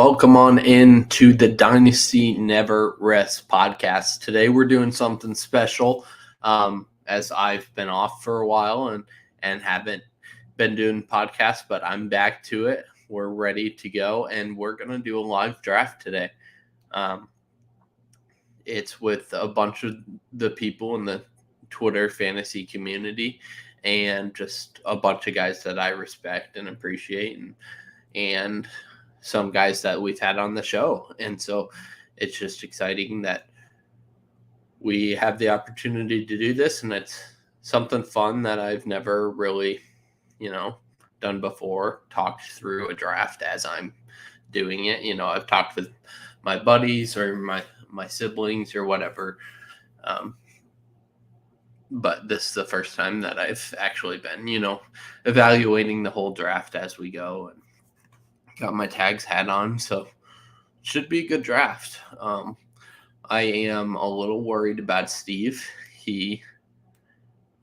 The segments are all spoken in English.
Welcome on in to the Dynasty Never Rests podcast. Today we're doing something special, as I've been off for a while and haven't been doing podcasts, but I'm back to it. We're ready to go, and we're going to do a live draft today. It's with a bunch of the people in the Twitter fantasy community and just a bunch of guys that I respect and appreciate and some guys that we've had on the show. And so it's just exciting that we have the opportunity to do this, and it's something fun that I've never really, done before, talked through a draft as I'm doing it. I've talked with my buddies or my siblings or whatever. But this is the first time that I've actually been, evaluating the whole draft as we go, and got my tags hat on, so should be a good draft. I am a little worried about Steve. He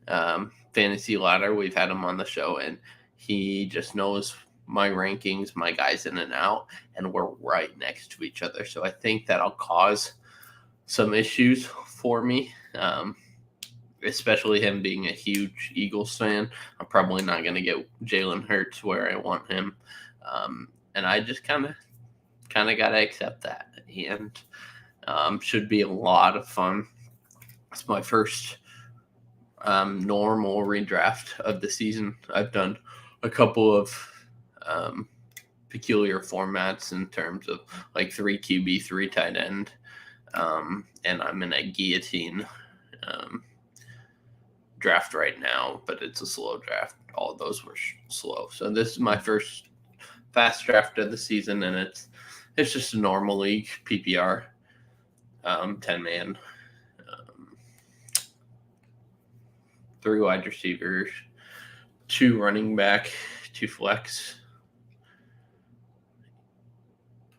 fantasy ladder, we've had him on the show, and he just knows my rankings, my guys in and out, and we're right next to each other. So I think that'll cause some issues for me, especially him being a huge Eagles fan. I'm probably not going to get Jalen Hurts where I want him. And I just kind of got to accept that. And should be a lot of fun. It's my first normal redraft of the season. I've done a couple of peculiar formats in terms of like 3 QB, 3 tight end. And I'm in a guillotine draft right now, but it's a slow draft. All of those were slow. So this is my first fast draft of the season, and it's just a normal league, PPR, 10-man, 3 wide receivers, 2 running back, 2 flex,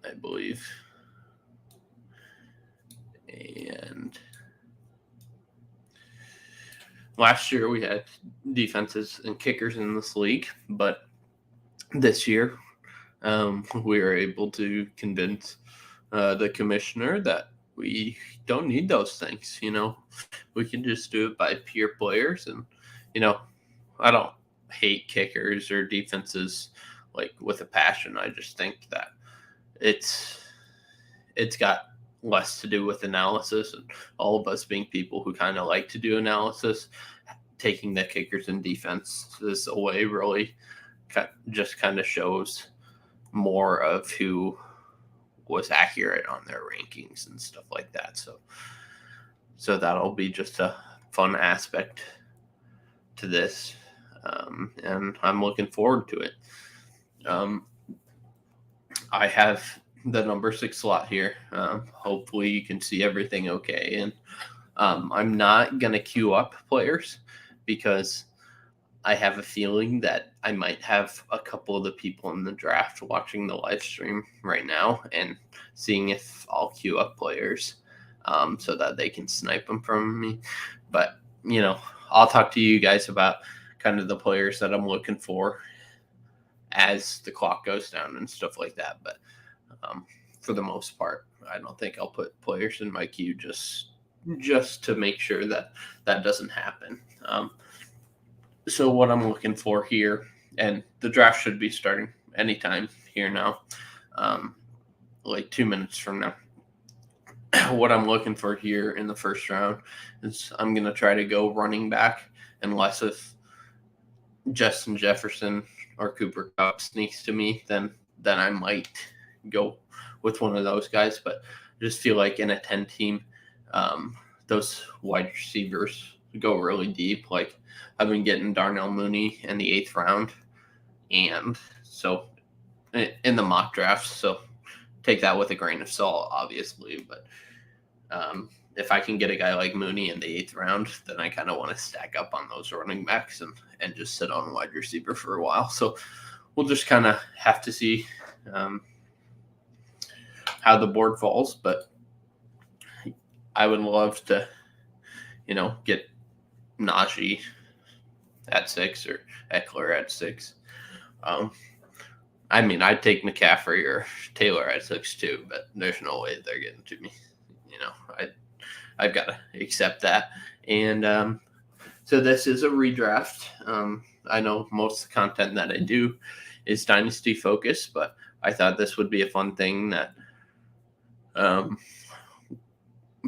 I believe. And last year we had defenses and kickers in this league, but this year we were able to convince the commissioner that we don't need those things. We can just do it by pure players. And, I don't hate kickers or defenses like with a passion. I just think that it's got less to do with analysis, and all of us being people who kind of like to do analysis, taking the kickers and defenses away really just kind of shows more of who was accurate on their rankings and stuff like that. So that'll be just a fun aspect to this. And I'm looking forward to it. I have the number 6 slot here. Hopefully you can see everything okay. And I'm not going to queue up players because I have a feeling that I might have a couple of the people in the draft watching the live stream right now and seeing if I'll queue up players so that they can snipe them from me. But, I'll talk to you guys about kind of the players that I'm looking for as the clock goes down and stuff like that. But for the most part, I don't think I'll put players in my queue just to make sure that doesn't happen. So what I'm looking for here, and the draft should be starting anytime here now, like 2 minutes from now. What I'm looking for here in the first round is I'm going to try to go running back, unless if Justin Jefferson or Cooper Kupp sneaks to me, then I might go with one of those guys. But I just feel like in a 10 team, those wide receivers go really deep. Like I've been getting Darnell Mooney in the 8th round, and so in the mock drafts. So take that with a grain of salt, obviously. But if I can get a guy like Mooney in the 8th round, then I kind of want to stack up on those running backs and just sit on wide receiver for a while. So we'll just kind of have to see how the board falls. But I would love to, get Najee at 6 or Eckler at 6. I mean, I'd take McCaffrey or Taylor at 6'2", but there's no way they're getting to me. I've got to accept that. And so this is a redraft. I know most of the content that I do is Dynasty focused, but I thought this would be a fun thing that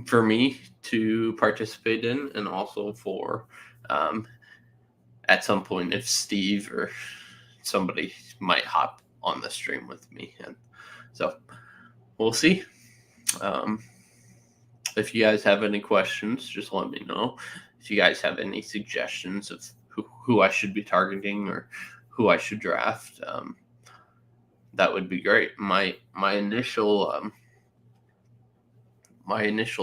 for me to participate in, and also for at some point if Steve or somebody might hop on the stream with me. And so we'll see. If you guys have any questions, just let me know. If you guys have any suggestions of who I should be targeting or who I should draft, that would be great. My initial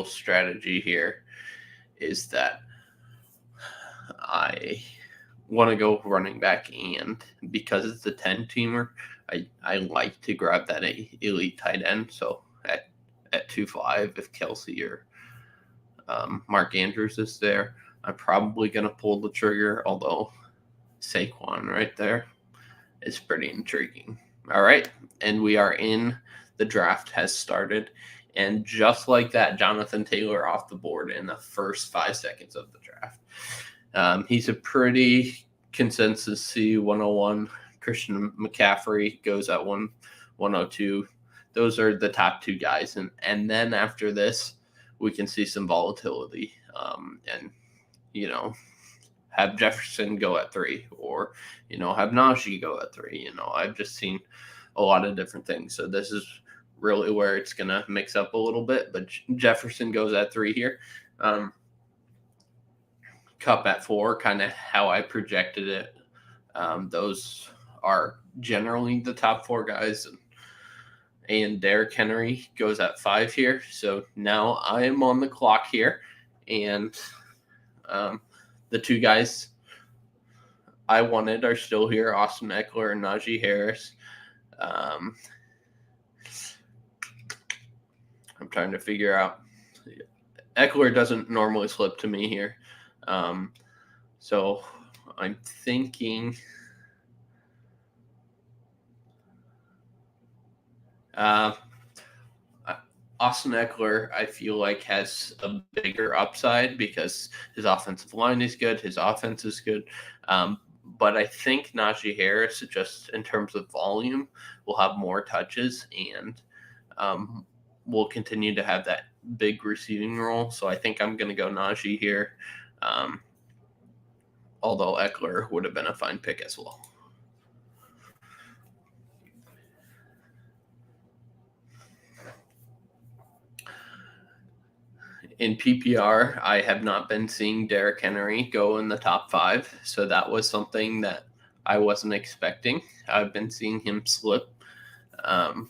strategy here is that I want to go running back, and because it's a 10-teamer, I like to grab that elite tight end. So at 2.5, if Kelsey or Mark Andrews is there, I'm probably going to pull the trigger, although Saquon right there is pretty intriguing. All right, and we are in. The draft has started, and just like that, Jonathan Taylor off the board in the first 5 seconds of the draft. He's a pretty consensus C 101. Christian McCaffrey goes at 102. Those are the top two guys, and then after this, we can see some volatility, and have Jefferson go at 3, or have Najee go at 3. I've just seen a lot of different things, so this is really where it's gonna mix up a little bit. But Jefferson goes at 3 here. Kupp at 4, kind of how I projected it. Those are generally the top 4 guys, and Derrick Henry goes at 5 here. So now I am on the clock here, and the 2 guys I wanted are still here: Austin Eckler and Najee Harris. I'm trying to figure out. Eckler doesn't normally slip to me here. So I'm thinking Austin Eckler, I feel like, has a bigger upside because his offensive line is good, his offense is good. But I think Najee Harris, just in terms of volume, will have more touches and will continue to have that big receiving role. So I think I'm going to go Najee here, although Eckler would have been a fine pick as well. In PPR, I have not been seeing Derrick Henry go in the top 5, so that was something that I wasn't expecting. I've been seeing him slip to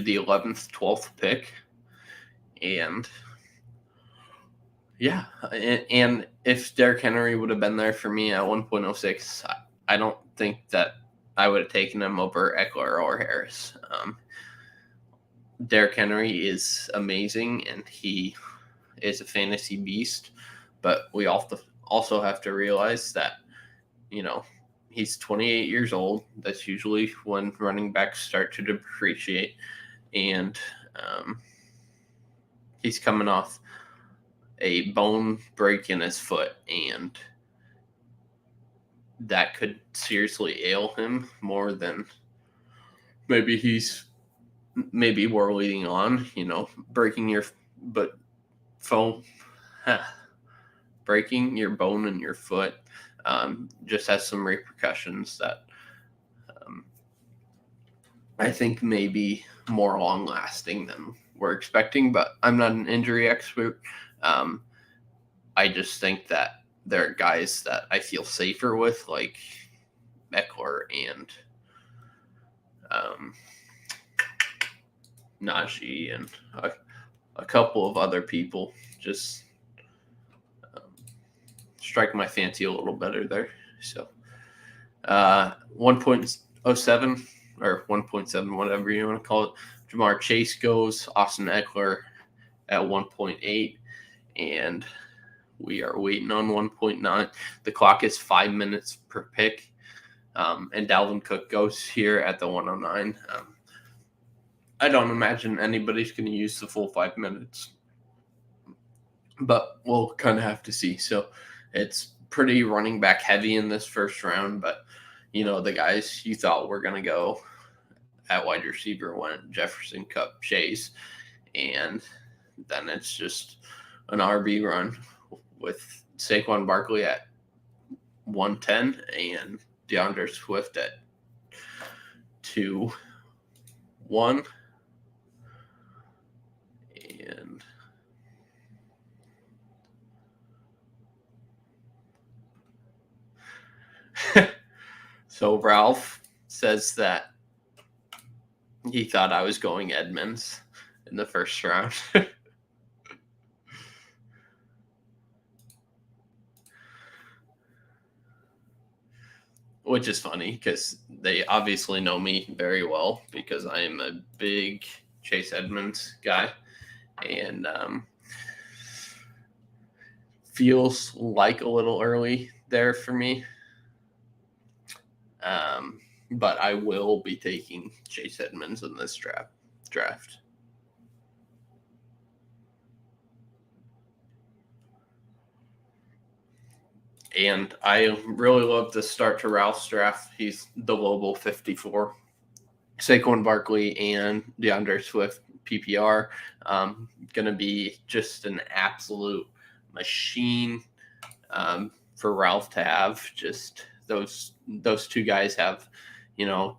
the 11th, 12th pick, and yeah, and if Derrick Henry would have been there for me at 1.06, I don't think that I would have taken him over Eckler or Harris. Derrick Henry is amazing, and he is a fantasy beast, but we also have to realize that, he's 28 years old. That's usually when running backs start to depreciate, and he's coming off a bone break in his foot, and that could seriously ail him more than maybe we're leading on, breaking your breaking your bone in your foot just has some repercussions that I think may be more long lasting than we're expecting, but I'm not an injury expert. I just think that there are guys that I feel safer with, like Eckler and Najee and a couple of other people. Just strike my fancy a little better there. So 1.07 or 1.7, whatever you want to call it. Jamar Chase goes, Austin Eckler at 1.8, and we are waiting on 1.9. The clock is 5 minutes per pick. And Dalvin Cook goes here at the 109. I don't imagine anybody's going to use the full 5 minutes, but we'll kind of have to see. So it's pretty running back heavy in this first round, but the guys you thought were going to go at wide receiver went Jefferson, Kupp, Chase, and then it's just an RB run with Saquon Barkley at 110 and DeAndre Swift at 2-1. And so Ralph says that he thought I was going Edmonds in the first round. Which is funny because they obviously know me very well because I am a big Chase Edmonds guy. And feels like a little early there for me. But I will be taking Chase Edmonds in this draft. And I really love the start to Ralph's draft. He's the Lobo 54. Saquon Barkley and DeAndre Swift PPR. Going to be just an absolute machine for Ralph to have. Just those two guys have,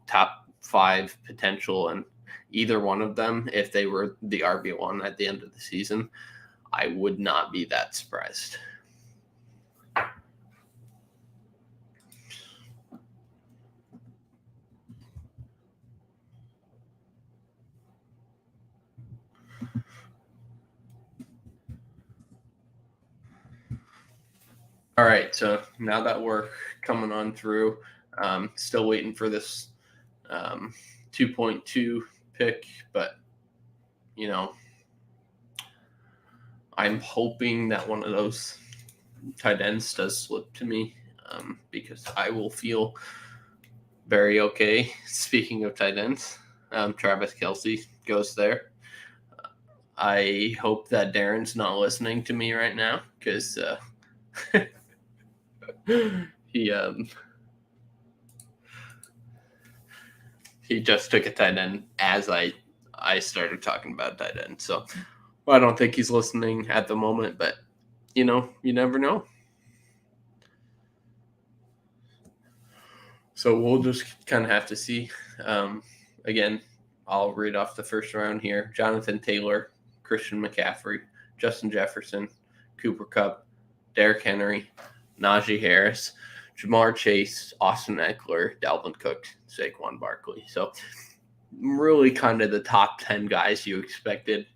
top 5 potential, and either one of them, if they were the RB1 at the end of the season, I would not be that surprised. All right, so now that we're coming on through, still waiting for this 2.2 pick, but I'm hoping that one of those tight ends does slip to me because I will feel very okay. Speaking of tight ends, Travis Kelce goes there. I hope that Darren's not listening to me right now because he just took a tight end as I started talking about tight end. So I don't think he's listening at the moment, but you never know. So we'll just kind of have to see. Again, I'll read off the first round here. Jonathan Taylor, Christian McCaffrey, Justin Jefferson, Cooper Kupp, Derrick Henry, Najee Harris, Jamar Chase, Austin Eckler, Dalvin Cook, Saquon Barkley. So really kind of the top 10 guys you expected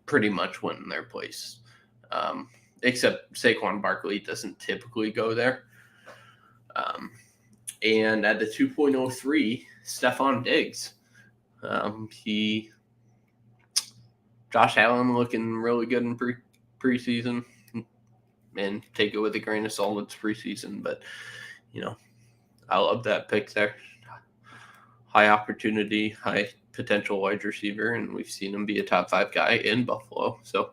pretty much went in their place. Except Saquon Barkley doesn't typically go there. And at the 2.03, Stephon Diggs. Josh Allen looking really good in preseason. And take it with a grain of salt, it's preseason. But, I love that pick there. High opportunity, high potential wide receiver, and we've seen him be a top 5 guy in Buffalo. So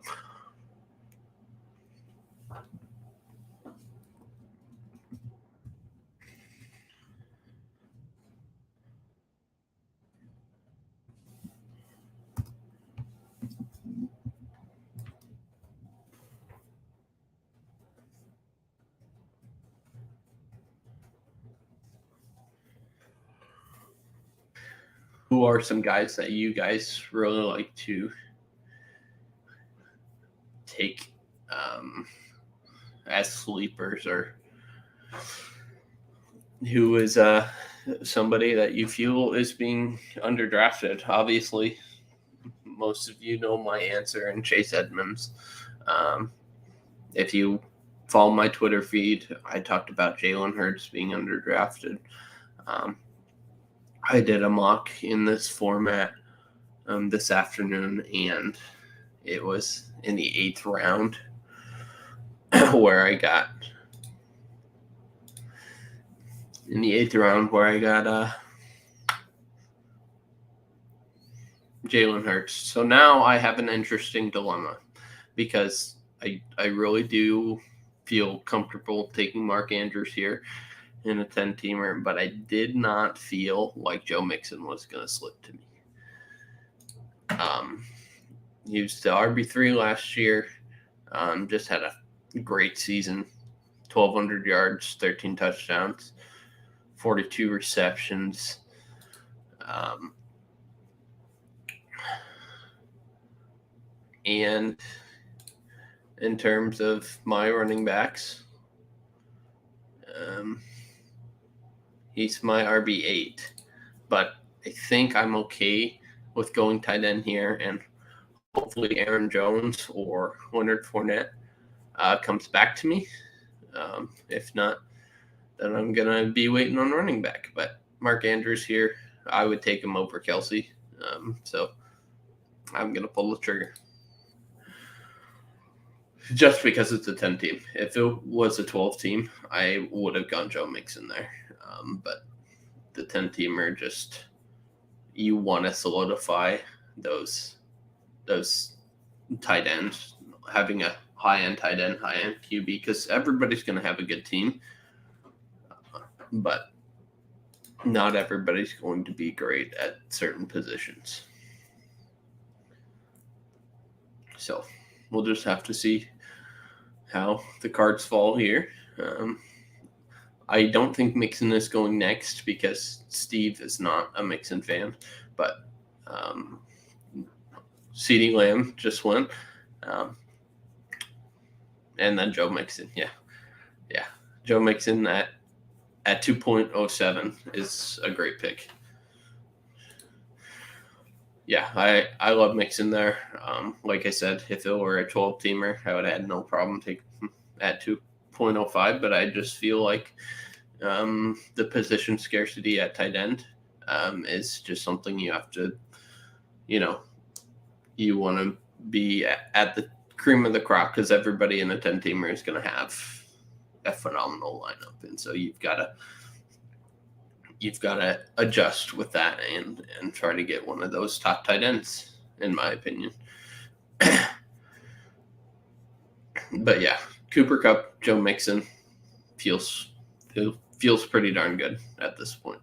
who are some guys that you guys really like to take as sleepers, or who is somebody that you feel is being underdrafted? Obviously, most of you know my answer in Chase Edmonds. If you follow my Twitter feed, I talked about Jalen Hurts being underdrafted. I did a mock in this format this afternoon, and it was in the 8th round where I got in the 8th round where I got Jalen Hurts. So now I have an interesting dilemma because I really do feel comfortable taking Mark Andrews here in a 10-teamer, but I did not feel like Joe Mixon was going to slip to me. He was the RB3 last year, just had a great season, 1,200 yards, 13 touchdowns, 42 receptions. And in terms of my running backs, he's my RB8, but I think I'm okay with going tight end here, and hopefully Aaron Jones or Leonard Fournette comes back to me. If not, then I'm going to be waiting on running back. But Mark Andrews here, I would take him over Kelsey. So I'm going to pull the trigger. Just because it's a 10 team. If it was a 12 team, I would have gone Joe Mixon there. But the 10 teamer, just you want to solidify those tight ends, having a high end tight end, high end QB, because everybody's going to have a good team, but not everybody's going to be great at certain positions. So we'll just have to see how the cards fall here. I don't think Mixon is going next because Steve is not a Mixon fan, but CeeDee Lamb just went. And then Joe Mixon. Yeah. Joe Mixon at 2.07 is a great pick. Yeah, I love Mixon there. Like I said, if it were a 12-teamer, I would have had no problem taking him at 2.05, but I just feel like the position scarcity at tight end is just something you have to, you want to be at the cream of the crop because everybody in a 10-teamer is going to have a phenomenal lineup, and so you've got to adjust with that and try to get one of those top tight ends, in my opinion. But yeah, Cooper Kupp, Joe Mixon feels pretty darn good at this point.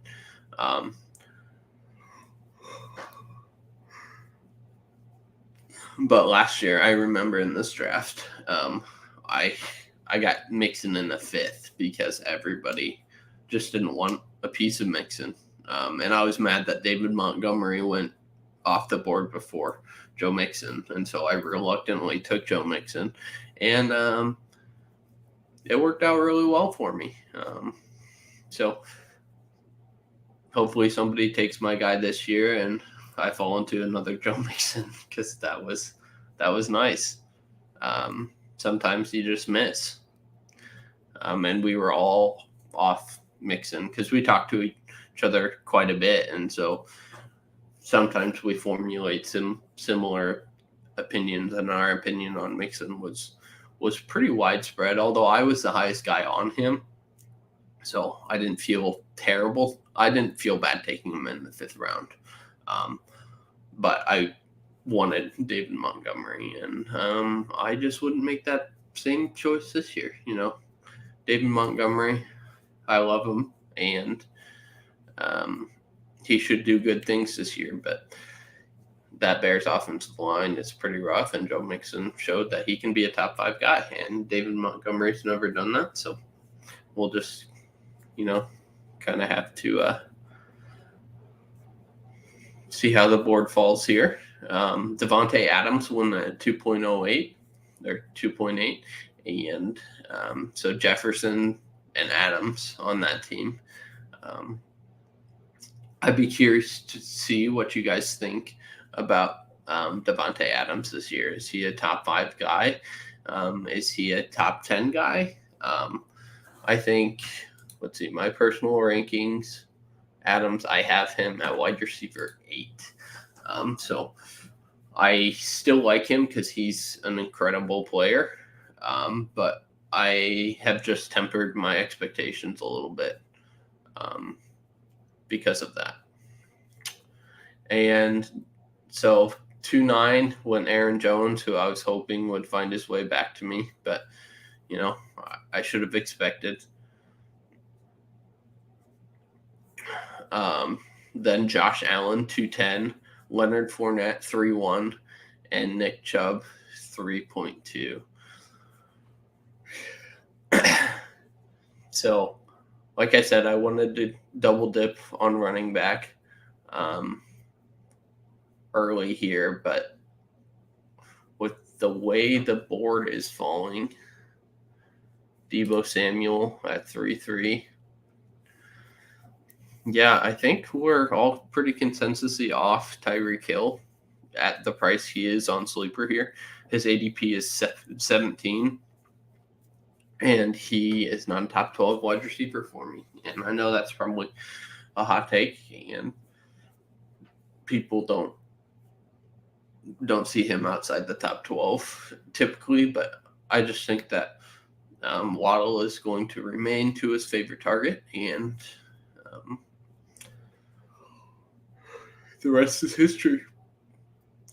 But last year, I remember in this draft, I got Mixon in the 5th because everybody just didn't want a piece of Mixon. And I was mad that David Montgomery went off the board before Joe Mixon. And so I reluctantly took Joe Mixon. And it worked out really well for me. So hopefully somebody takes my guy this year and I fall into another Joe Mixon because that was nice. Sometimes you just miss. And we were all off Mixon because we talked to each other quite a bit. And so sometimes we formulate some similar opinions, and our opinion on Mixon was pretty widespread, although I was the highest guy on him. So I didn't feel terrible. I didn't feel bad taking him in the 5th round. But I wanted David Montgomery, and I just wouldn't make that same choice this year. David Montgomery, I love him, and he should do good things this year, but that Bears offensive line is pretty rough, and Joe Mixon showed that he can be a top 5 guy, and David Montgomery's never done that, so we'll just, kind of have to see how the board falls here. Devontae Adams won at 2.08 or 2.8, and so Jefferson and Adams on that team. I'd be curious to see what you guys think about Devontae Adams this year. Is he a top 5 guy? Is he a top 10 guy? I think, let's see, my personal rankings, Adams, I have him at wide receiver 8. So I still like him because he's an incredible player. But I have just tempered my expectations a little bit. because of that. And so 2-9 went Aaron Jones, who I was hoping would find his way back to me, but I should have expected. Then Josh Allen 2-10, Leonard Fournette 3-1, and Nick Chubb 3.2. So, like I said, I wanted to double dip on running back early here, but with the way the board is falling, Deebo Samuel at 3-3. Yeah, I think we're all pretty consensusly off Tyreek Hill at the price he is on Sleeper here. His ADP is 17, and he is not a top 12 wide receiver for me. And I know that's probably a hot take, and people don't see him outside the top 12 typically, but I just think that Waddle is going to remain to his favorite target, and the rest is history.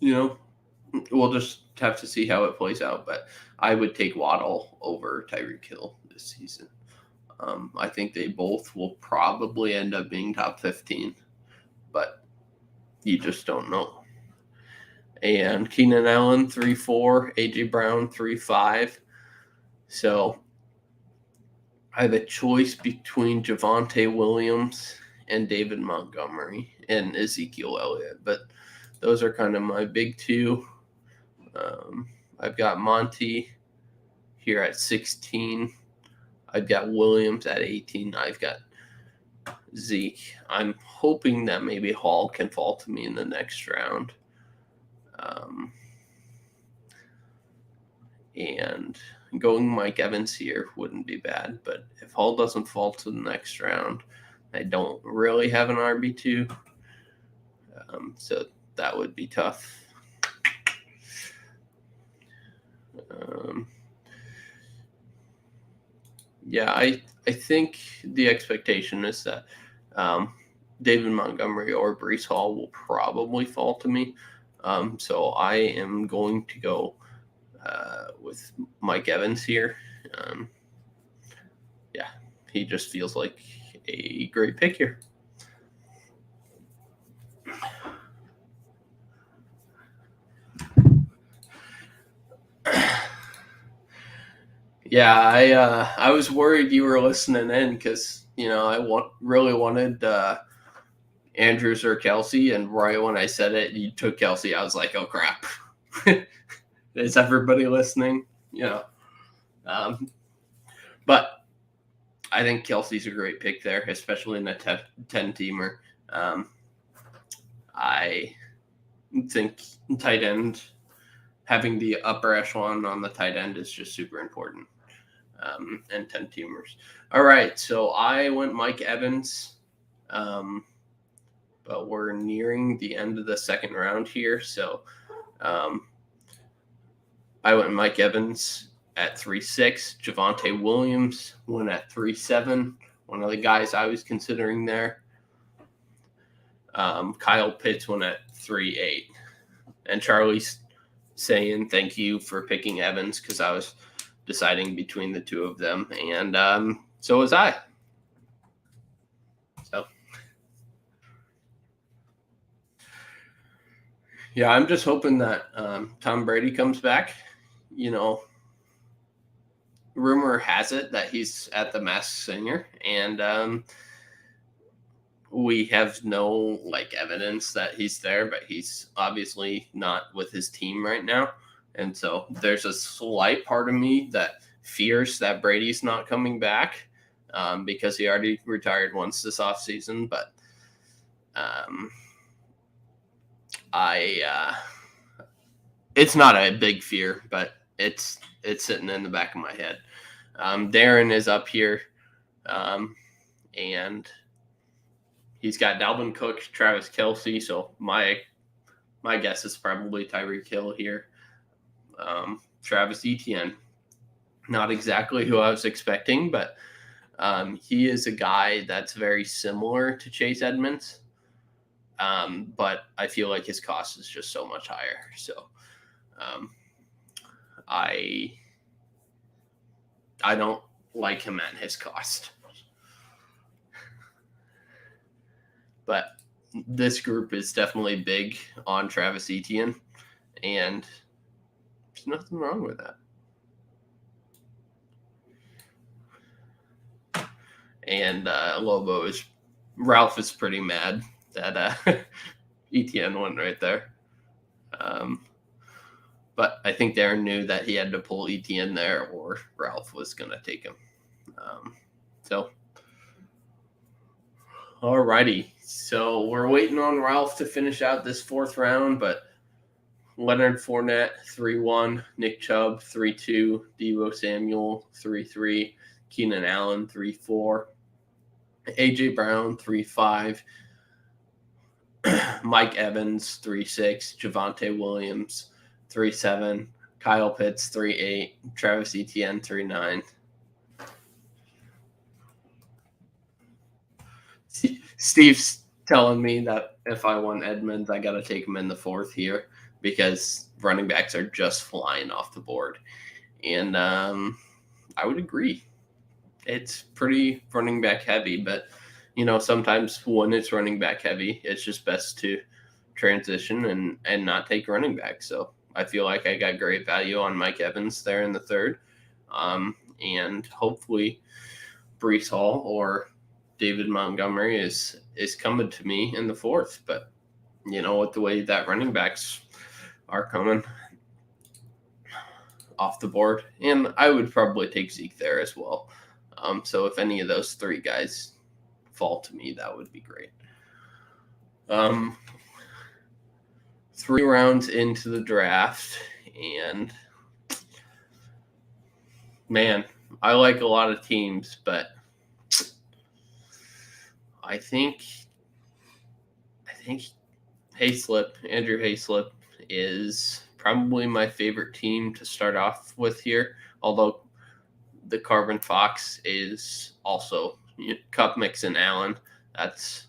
We'll just have to see how it plays out, but I would take Waddle over Tyreek Hill this season. I think they both will probably end up being top 15, but you just don't know. And Keenan Allen 3-4, AJ Brown 3-5. So I have a choice between Javonte Williams and David Montgomery and Ezekiel Elliott, but those are kind of my big two. I've got Monty here at 16. I've got Williams at 18. I've got Zeke. I'm hoping that maybe Hall can fall to me in the next round. And going Mike Evans here wouldn't be bad, but if Hall doesn't fall to the next round, I don't really have an RB2. So that would be tough. I think the expectation is that David Montgomery or Breece Hall will probably fall to me. So I am going to go with Mike Evans here. He just feels like a great pick here. Yeah, I was worried you were listening in because I really wanted Andrews or Kelsey, and right when I said it, you took Kelsey. I was like, oh crap, is everybody listening? But I think Kelsey's a great pick there, especially in a 10-teamer. I think tight end, having the upper echelon on the tight end is just super important. And 10-teamers. All right, so I went Mike Evans, but we're nearing the end of the second round here. So I went Mike Evans at 3-6. Javonte Williams went at 3-7. One of the guys I was considering there. Kyle Pitts went at 3-8. And Charlie's saying thank you for picking Evans because I was deciding between the two of them, and so was I. So, yeah, I'm just hoping that Tom Brady comes back. Rumor has it that he's at the Masked Singer, and we have no evidence that he's there, but he's obviously not with his team right now. And so there's a slight part of me that fears that Brady's not coming back because he already retired once this offseason. But it's not a big fear, but it's sitting in the back of my head. Darren is up here, and he's got Dalvin Cook, Travis Kelce. So my guess is probably Tyreek Hill here. Travis Etienne, not exactly who I was expecting, but He is a guy that's very similar to Chase Edmonds, but I feel like his cost is just so much higher. So um, I don't like him at his cost. But this group is definitely big on Travis Etienne, and there's nothing wrong with that. And Ralph is pretty mad that Etienne went right there. But I think Darren knew that he had to pull Etienne there, or Ralph was going to take him. So, alrighty. So we're waiting on Ralph to finish out this fourth round, but Leonard Fournette 3-1, Nick Chubb 3-2, Deebo Samuel 3-3, Keenan Allen 3-4, AJ Brown 3-5, Mike Evans 3-6, Javonte Williams 3-7, Kyle Pitts 3-8, Travis Etienne 3-9. Steve's telling me that if I want Edmonds, I got to take him in the fourth here because running backs are just flying off the board. And I would agree. It's pretty running back heavy, but sometimes when it's running back heavy, it's just best to transition and not take running back. So I feel like I got great value on Mike Evans there in the third. And hopefully Breece Hall or David Montgomery is coming to me in the fourth. But, with the way that running backs are coming off the board, and I would probably take Zeke there as well. So if any of those three guys fall to me, that would be great. 3 rounds into the draft, and man, I like a lot of teams, but I think Andrew Hayslip is probably my favorite team to start off with here, although the Carbon Fox is also Cup, Mixon, Allen. That's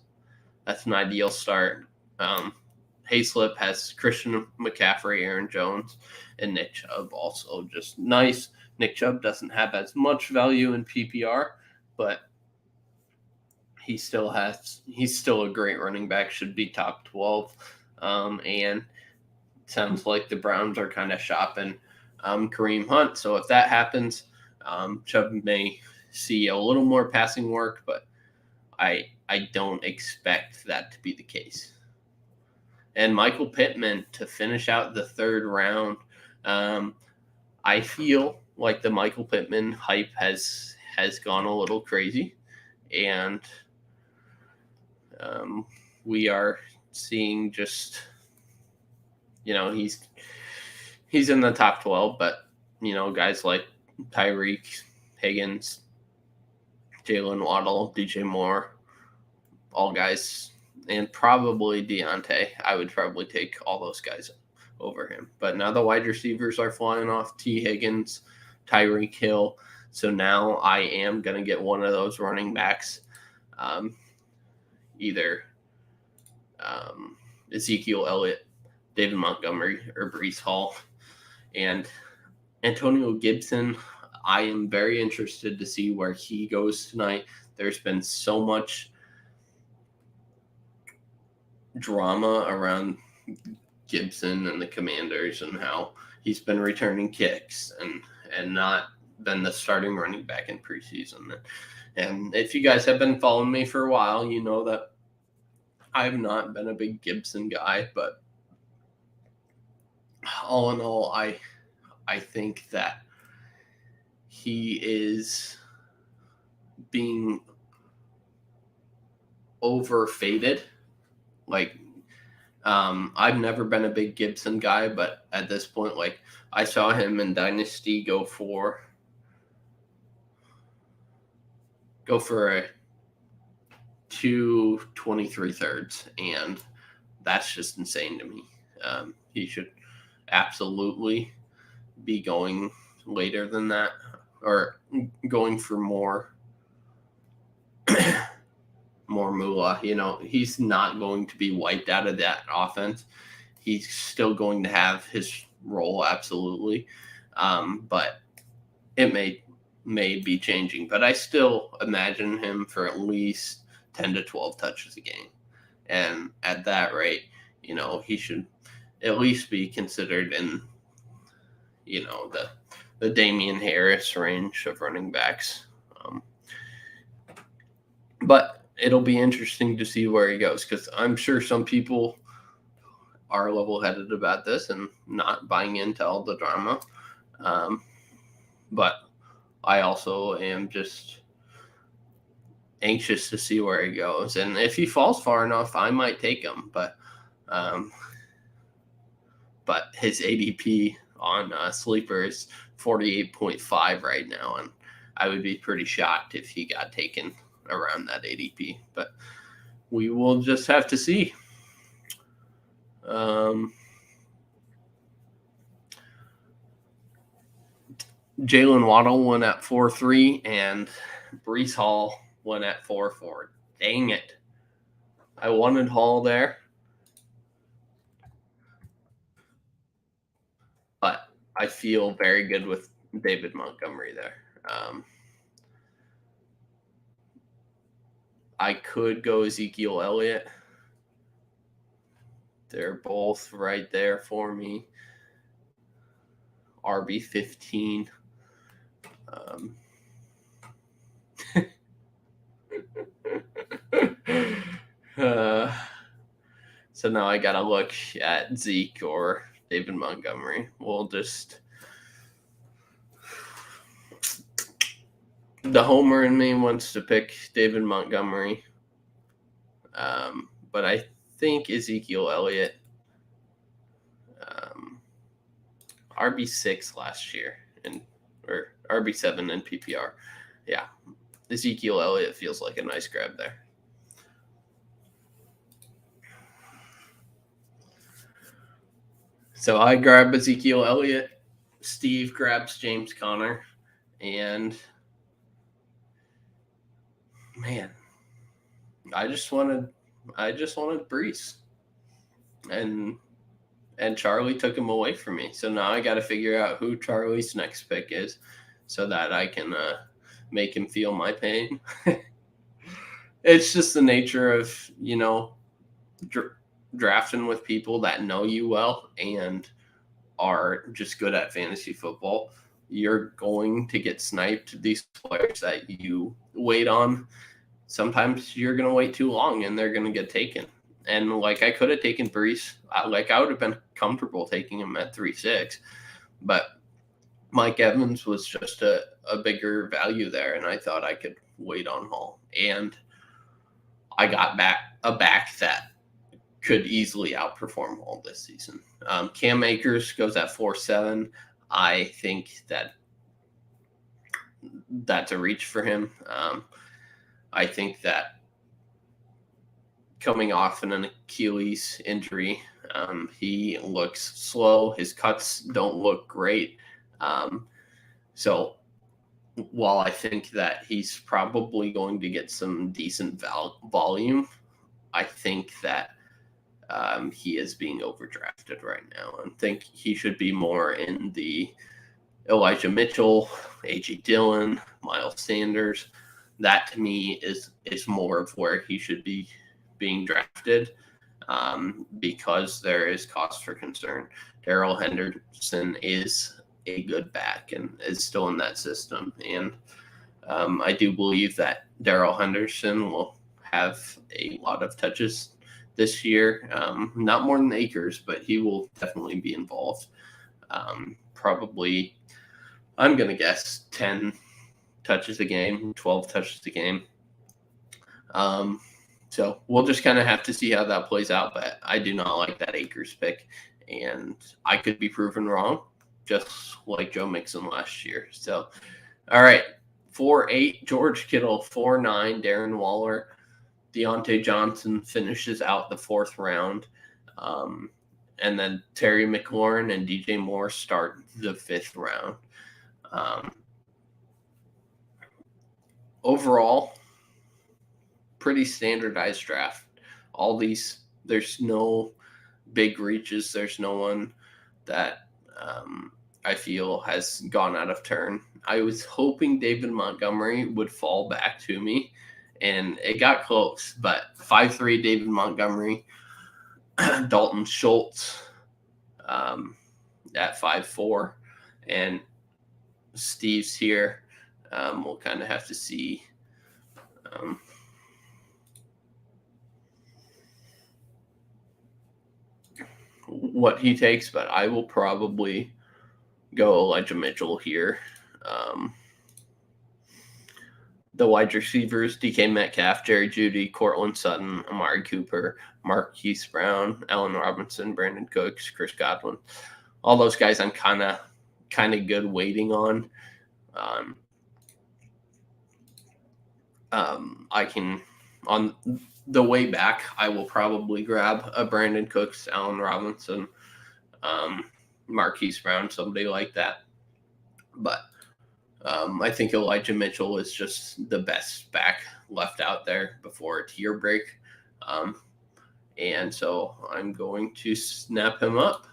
an ideal start. Hayslip has Christian McCaffrey, Aaron Jones, and Nick Chubb also just nice. Nick Chubb doesn't have as much value in PPR, but he's still a great running back, should be top 12. And sounds like the Browns are kind of shopping Kareem Hunt. So if that happens, Chubb may see a little more passing work, but I don't expect that to be the case. And Michael Pittman to finish out the third round. I feel like the Michael Pittman hype has gone a little crazy, and we are seeing just he's in the top 12, but guys like Tyreek, Higgins, Jalen Waddle, DJ Moore, all guys, and probably Deontay. I would probably take all those guys over him. But now the wide receivers are flying off. T. Higgins, Tyreek Hill. So now I am going to get one of those running backs, either Ezekiel Elliott, David Montgomery, or Breece Hall. And Antonio Gibson, I am very interested to see where he goes tonight. There's been so much drama around Gibson and the Commanders and how he's been returning kicks and not been the starting running back in preseason. And if you guys have been following me for a while, you know that I've not been a big Gibson guy, but all in all, I think that he is being overfaded. Like, I've never been a big Gibson guy, but at this point, like, I saw him in Dynasty go for a 2.23 thirds, and that's just insane to me. He should absolutely be going later than that, or going for more more moolah. He's not going to be wiped out of that offense. He's still going to have his role, absolutely. But it may be changing. But I still imagine him for at least 10 to 12 touches a game. And at that rate, he should at least be considered in, the Damian Harris range of running backs. But it'll be interesting to see where he goes, because I'm sure some people are level-headed about this and not buying into all the drama. But I also am just anxious to see where he goes. And if he falls far enough, I might take him. But his ADP on Sleeper is 48.5 right now, and I would be pretty shocked if he got taken around that ADP. But we will just have to see. Jalen Waddle went at 4.3, and Breece Hall went at 4.4. Dang it. I wanted Hall there, but I feel very good with David Montgomery there. I could go Ezekiel Elliott. They're both right there for me. RB15. So now I got to look at Zeke or David Montgomery. We'll just... The homer in me wants to pick David Montgomery. But I think Ezekiel Elliott, RB6 last year, or RB7 in PPR. Yeah, Ezekiel Elliott feels like a nice grab there. So I grab Ezekiel Elliott. Steve grabs James Conner, and man, I just wanted Breece, and Charlie took him away from me. So now I got to figure out who Charlie's next pick is, so that I can make him feel my pain. It's just the nature of drafting with people that know you well and are just good at fantasy football. You're going to get sniped. These players that you wait on, sometimes you're going to wait too long and they're going to get taken. And I could have taken Breece. I would have been comfortable taking him at 3.6, but Mike Evans was just a bigger value there, and I thought I could wait on Hall. And I got a back that could easily outperform Hall this season. Cam Akers goes at 4.7. I think that's a reach for him. I think that coming off an Achilles injury, he looks slow. His cuts don't look great. So while I think that he's probably going to get some decent volume, I think that he is being overdrafted right now, and think he should be more in the Elijah Mitchell, A.J. Dillon, Miles Sanders. That to me is more of where he should be being drafted, because there is cause for concern. Darrell Henderson is a good back and is still in that system, and I do believe that Darrell Henderson will have a lot of touches this year. Not more than Akers, but he will definitely be involved. Probably, I'm going to guess 10 touches a game, 12 touches a game. So we'll just kind of have to see how that plays out, but I do not like that Akers pick, and I could be proven wrong, just like Joe Mixon last year. So, all right, 4.8, George Kittle, 4.9, Darren Waller, Deontay Johnson finishes out the 4th round, and then Terry McLaurin and DJ Moore start the 5th round. Overall, pretty standardized draft. All these, there's no big reaches. There's no one that I feel has gone out of turn. I was hoping David Montgomery would fall back to me, and it got close. But 5'3" David Montgomery, Dalton Schultz at 5'4", and Steve's here. We'll kind of have to see. What he takes, but I will probably go Elijah Mitchell here. The wide receivers, DK Metcalf, Jerry Jeudy, Cortland Sutton, Amari Cooper, Marquise Brown, Allen Robinson, Brandon Cooks, Chris Godwin. All those guys I'm kind of good waiting on. I can, on the way back, I will probably grab a Brandon Cooks, Allen Robinson, Marquise Brown, somebody like that. But I think Elijah Mitchell is just the best back left out there before a tier break. And so I'm going to snap him up.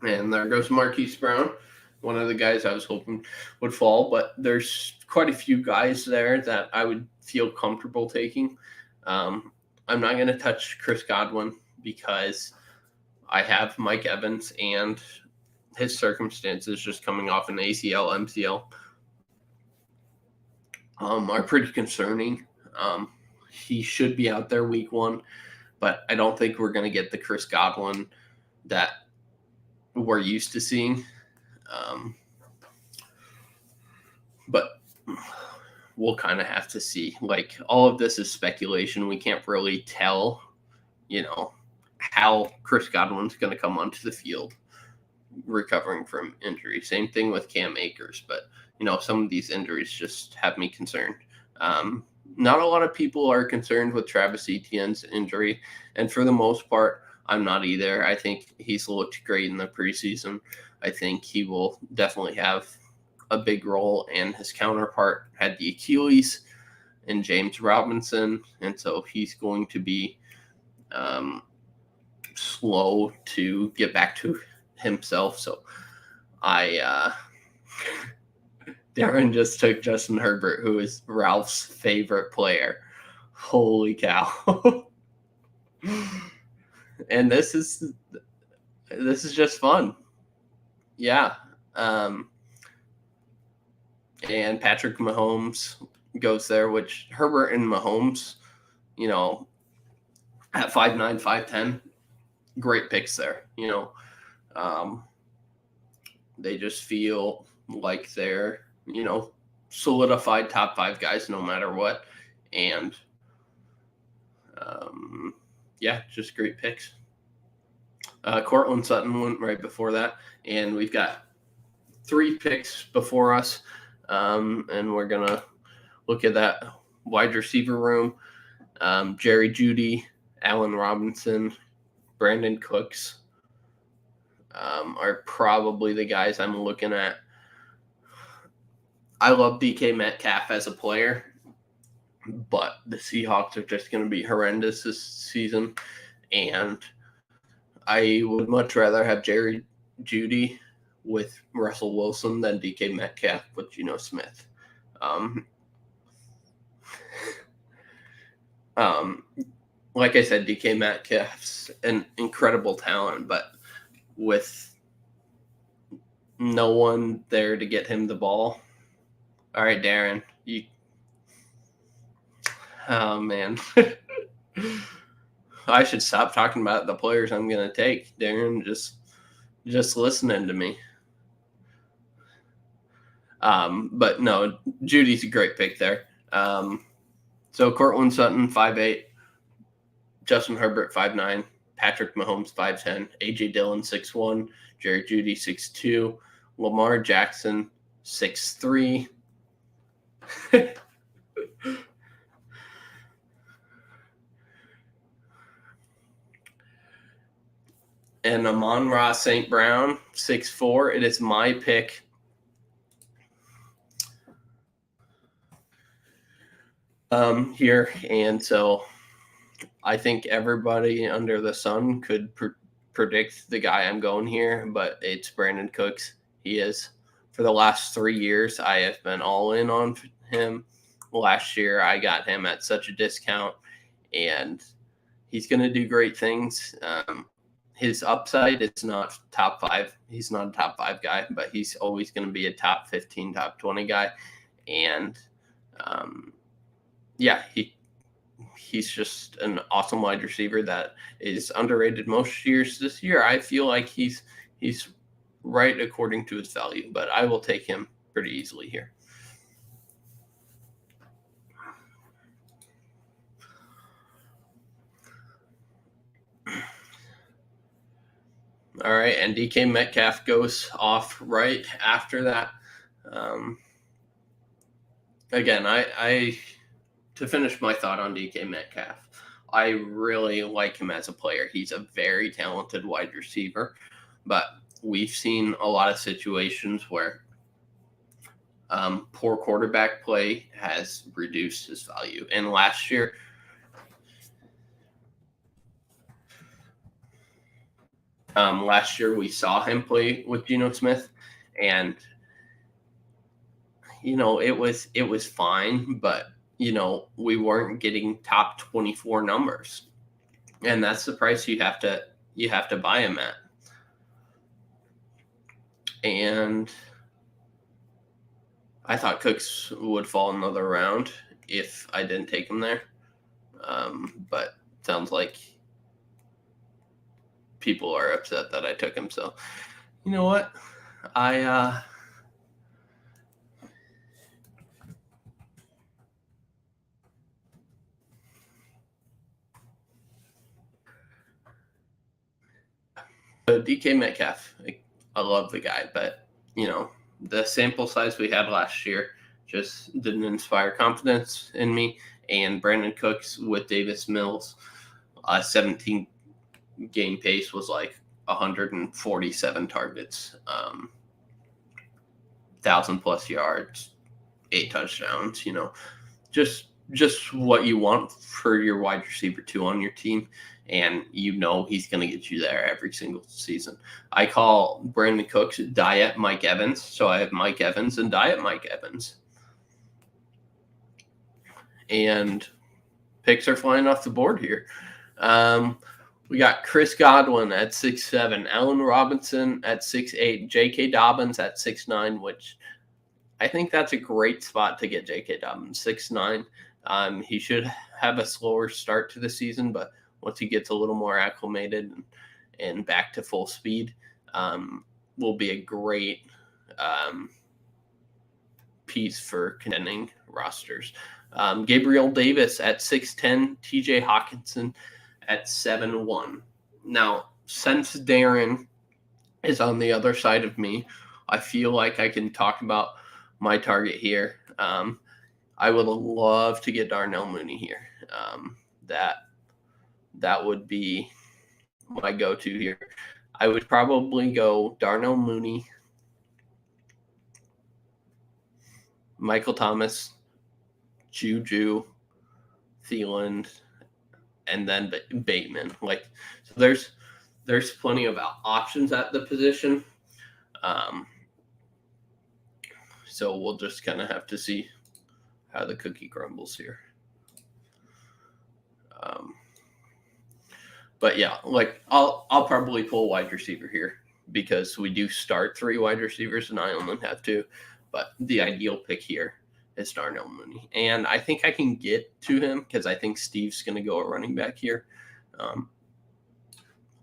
And there goes Marquise Brown, one of the guys I was hoping would fall. But there's quite a few guys there that I would feel comfortable taking. I'm not going to touch Chris Godwin because I have Mike Evans, and his circumstances just coming off an ACL, MCL are pretty concerning. He should be out there week 1, but I don't think we're going to get the Chris Godwin that we're used to seeing. But we'll kind of have to see. Like, all of this is speculation. We can't really tell, how Chris Godwin's going to come onto the field recovering from injury. Same thing with Cam Akers, but some of these injuries just have me concerned. Not a lot of people are concerned with Travis Etienne's injury, and for the most part, I'm not either. I think he's looked great in the preseason. I think he will definitely have a big role, and his counterpart had the Achilles in James Robinson, and so he's going to be slow to get back to himself. So Darren just took Justin Herbert, who is Ralph's favorite player. Holy cow. And this is just fun. Yeah. And Patrick Mahomes goes there, which Herbert and Mahomes, at 5'9", 5'10", great picks there. They just feel like they're, solidified top 5 guys no matter what. And just great picks. Cortland Sutton went right before that, and we've got 3 picks before us, and we're gonna look at that wide receiver room. Jerry Jeudy, Allen Robinson, Brandon Cooks are probably the guys I'm looking at. I love DK Metcalf as a player, but the Seahawks are just going to be horrendous this season, and I would much rather have Jerry Jeudy with Russell Wilson than DK Metcalf with Geno Smith. Like I said, DK Metcalf's an incredible talent, but with no one there to get him the ball. All right, Darren, oh man. I should stop talking about the players I'm going to take. Darren, just listening to me. But no, Judy's a great pick there. So Cortland Sutton, 5'8", Justin Herbert, 5'9", Patrick Mahomes, 5'10", A.J. Dillon, 6'1", Jerry Jeudy, 6'2", Lamar Jackson, 6'3". And Amon-Ra St. Brown, 6'4". It is my pick. here, and so I think everybody under the sun could predict the guy I'm going here, but it's Brandin Cooks. He is. For the last 3 years, I have been all in on him. Last year, I got him at such a discount, and he's going to do great things. His upside, it's not top 5. He's not a top 5 guy, but he's always going to be a top 15, top 20 guy. And yeah, he's just an awesome wide receiver that is underrated most years. This year, I feel like he's right according to his value, but I will take him pretty easily here. All right, and DK Metcalf goes off right after that. Again, I to finish my thought on DK Metcalf, I really like him as a player. He's a very talented wide receiver, but we've seen a lot of situations where poor quarterback play has reduced his value. And last year, we saw him play with Geno Smith, and it was fine, but we weren't getting top 24 numbers, and that's the price you have to buy him at. And I thought Cooks would fall another round if I didn't take him there, but sounds like people are upset that I took him. So, you know what? DK Metcalf, I love the guy, but the sample size we had last year just didn't inspire confidence in me. And Brandin Cooks with Davis Mills, 17 game pace was like 147 targets, 1,000+ yards, 8 touchdowns. Just what you want for your wide receiver 2 on your team, and he's going to get you there every single season. I call Brandin Cooks Diet Mike Evans, so I have Mike Evans and Diet Mike Evans. And picks are flying off the board here. We got Chris Godwin at 6'7", Allen Robinson at 6'8", J.K. Dobbins at 6'9", which I think that's a great spot to get J.K. Dobbins, 6'9". He should have a slower start to the season, but once he gets a little more acclimated and back to full speed, will be a great piece for contending rosters. Gabriel Davis at 6'10", TJ Hawkinson at 7'1". Now, since Darren is on the other side of me, I feel like I can talk about my target here. I would love to get Darnell Mooney here. That would be my go-to here. I would probably go Darnell Mooney, Michael Thomas, Juju, Thielen, and then Bateman. So there's plenty of options at the position. So we'll just kind of have to see how the cookie crumbles here. But yeah, I'll probably pull wide receiver here because we do start 3 wide receivers and I only have 2. But the ideal pick here is Darnell Mooney, and I think I can get to him because I think Steve's going to go a running back here.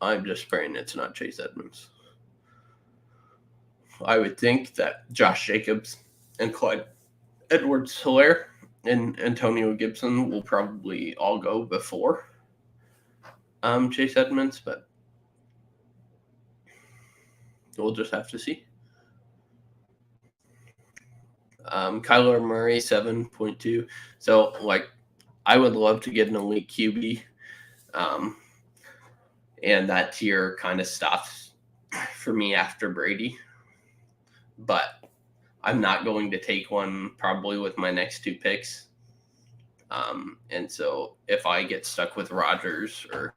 I'm just praying it's not Chase Edmonds. I would think that Josh Jacobs and Clyde Edwards-Helaire and Antonio Gibson will probably all go before Chase Edmonds, but we'll just have to see. Kyler Murray, 7.2. So, I would love to get an elite QB, and that tier kind of stops for me after Brady. But I'm not going to take one probably with my next 2 picks. And so if I get stuck with Rodgers or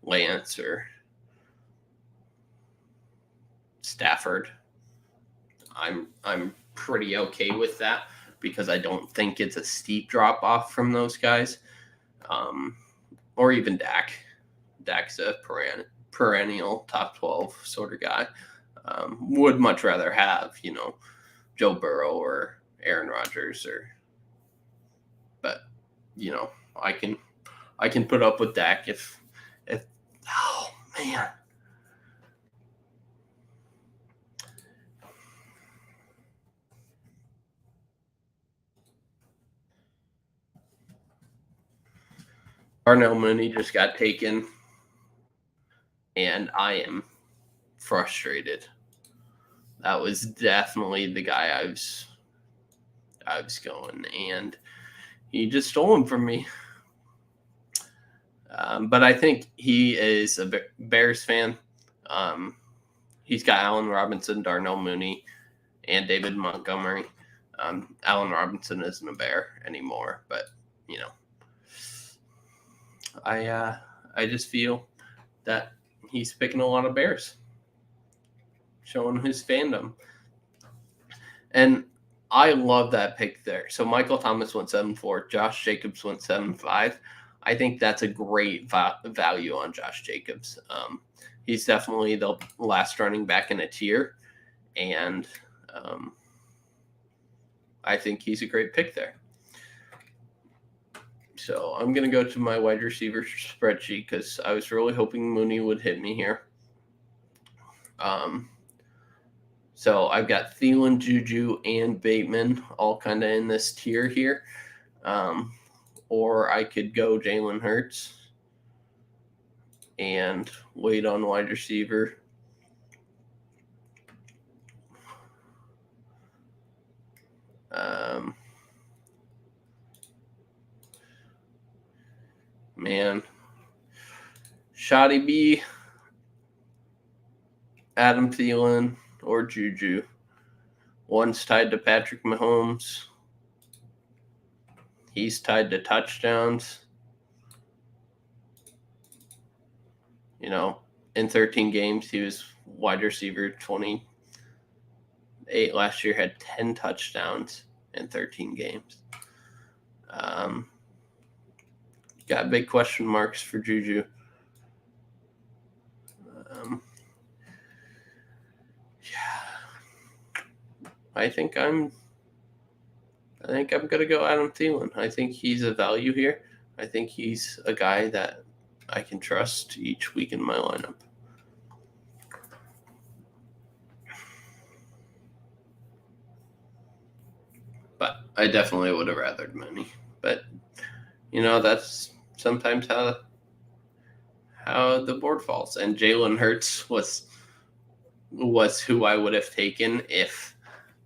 Lance or Stafford, I'm pretty okay with that because I don't think it's a steep drop off from those guys, or even Dak. Dak's a perennial top 12 sort of guy. Would much rather have Joe Burrow or Aaron Rodgers but I can put up with Dak if oh man. Darnell Mooney just got taken, and I am frustrated. That was definitely the guy I was going, and he just stole him from me. But I think he is a Bears fan. He's got Allen Robinson, Darnell Mooney, and David Montgomery. Allen Robinson isn't a Bear anymore, but I just feel that he's picking a lot of Bears, showing his fandom. And I love that pick there. So Michael Thomas went 7-4. Josh Jacobs went 7-5. I think that's a great value on Josh Jacobs. He's definitely the last running back in a tier, and I think he's a great pick there. So I'm going to go to my wide receiver spreadsheet because I was really hoping Mooney would hit me here. So I've got Thielen, Juju, and Bateman all kind of in this tier here. Or I could go Jalen Hurts and wait on wide receiver. Man. Shoddy B, Adam Thielen, or Juju. One's tied to Patrick Mahomes. He's tied to touchdowns. In 13 games, he was wide receiver 28 last year, had 10 touchdowns in 13 games. Got big question marks for Juju. I think I'm gonna go Adam Thielen. I think he's a value here. I think he's a guy that I can trust each week in my lineup. But I definitely would have rathered Mooney. But that's sometimes how the board falls. And Jalen Hurts was who I would have taken if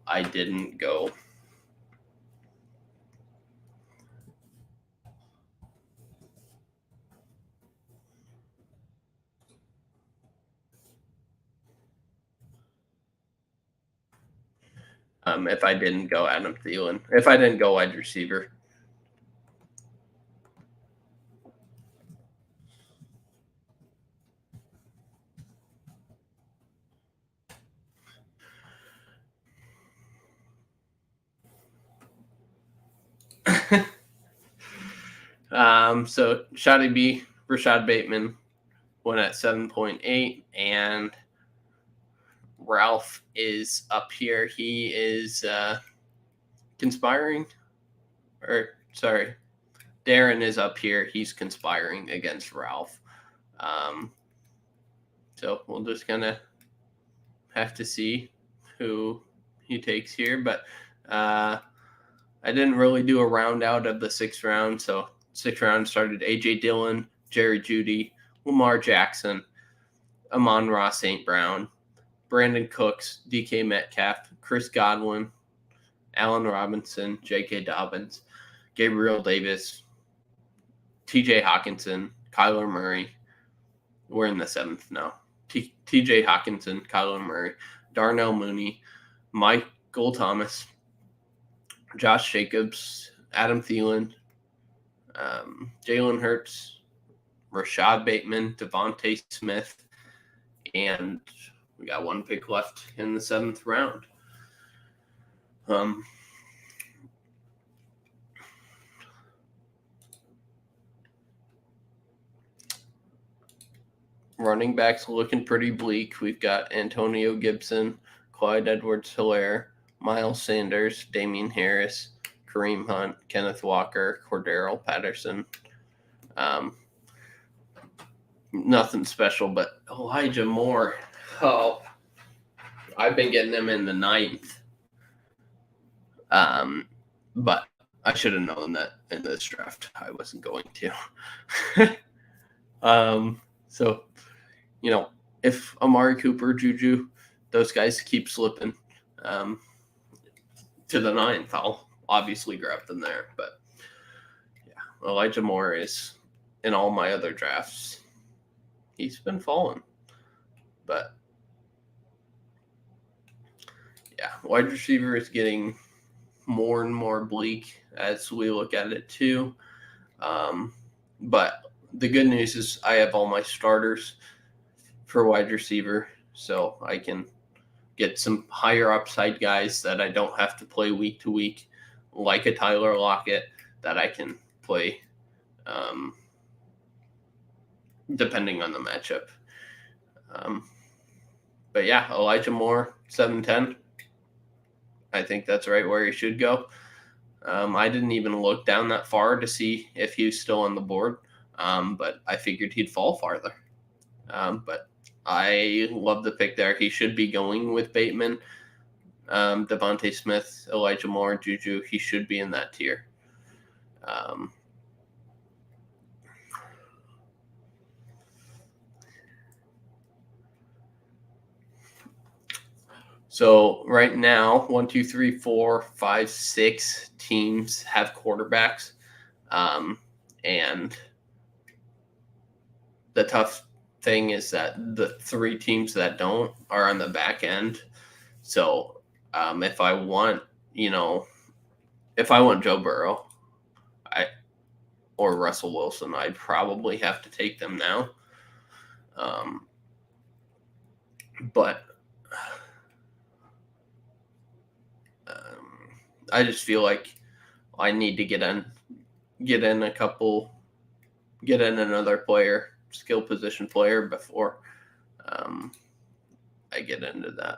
I didn't go. If I didn't go Adam Thielen, if I didn't go wide receiver. So Shoddy B, Rashad Bateman went at 7.8, and Ralph is up here. He is conspiring, or sorry, Darren is up here. He's conspiring against Ralph. So we'll just kind of have to see who he takes here. But I didn't really do a round out of the 6th round. So 6th round started A.J. Dillon, Jerry Jeudy, Lamar Jackson, Amon-Ra St. Brown, Brandon Cooks, DK Metcalf, Chris Godwin, Allen Robinson, J.K. Dobbins, Gabriel Davis, T.J. Hockenson, Kyler Murray. We're in the 7th now. T.J. Hockenson, Kyler Murray, Darnell Mooney, Michael Thomas, Josh Jacobs, Adam Thielen, Jalen Hurts, Rashad Bateman, Devontae Smith, and we got one pick left in the 7th round. Running backs looking pretty bleak. We've got Antonio Gibson, Clyde Edwards-Helaire, Miles Sanders, Damian Harris, Kareem Hunt, Kenneth Walker, Cordero Patterson. Nothing special, but Elijah Moore. Oh, I've been getting him in the 9th. But I should have known that in this draft I wasn't going to. So, if Amari Cooper, Juju, those guys keep slipping to the 9th, I'll obviously grab them there. But yeah, Elijah Moore is in all my other drafts. He's been falling. But yeah, wide receiver is getting more and more bleak as we look at it too. But the good news is I have all my starters for wide receiver, so I can get some higher upside guys that I don't have to play week to week, like a Tyler Lockett, that I can play depending on the matchup. But yeah, Elijah Moore, 7-10. I think that's right where he should go. I didn't even look down that far to see if he was still on the board, but I figured he'd fall farther. But I love the pick there. He should be going with Bateman, Devontae Smith, Elijah Moore, Juju. He should be in that tier. So right now, 1, 2, 3, 4, 5, 6 teams have quarterbacks. And the tough thing is that the 3 teams that don't are on the back end. So if I want Joe Burrow, or Russell Wilson, I'd probably have to take them now. But I just feel like I need to get in another player, skill position player before I get into that,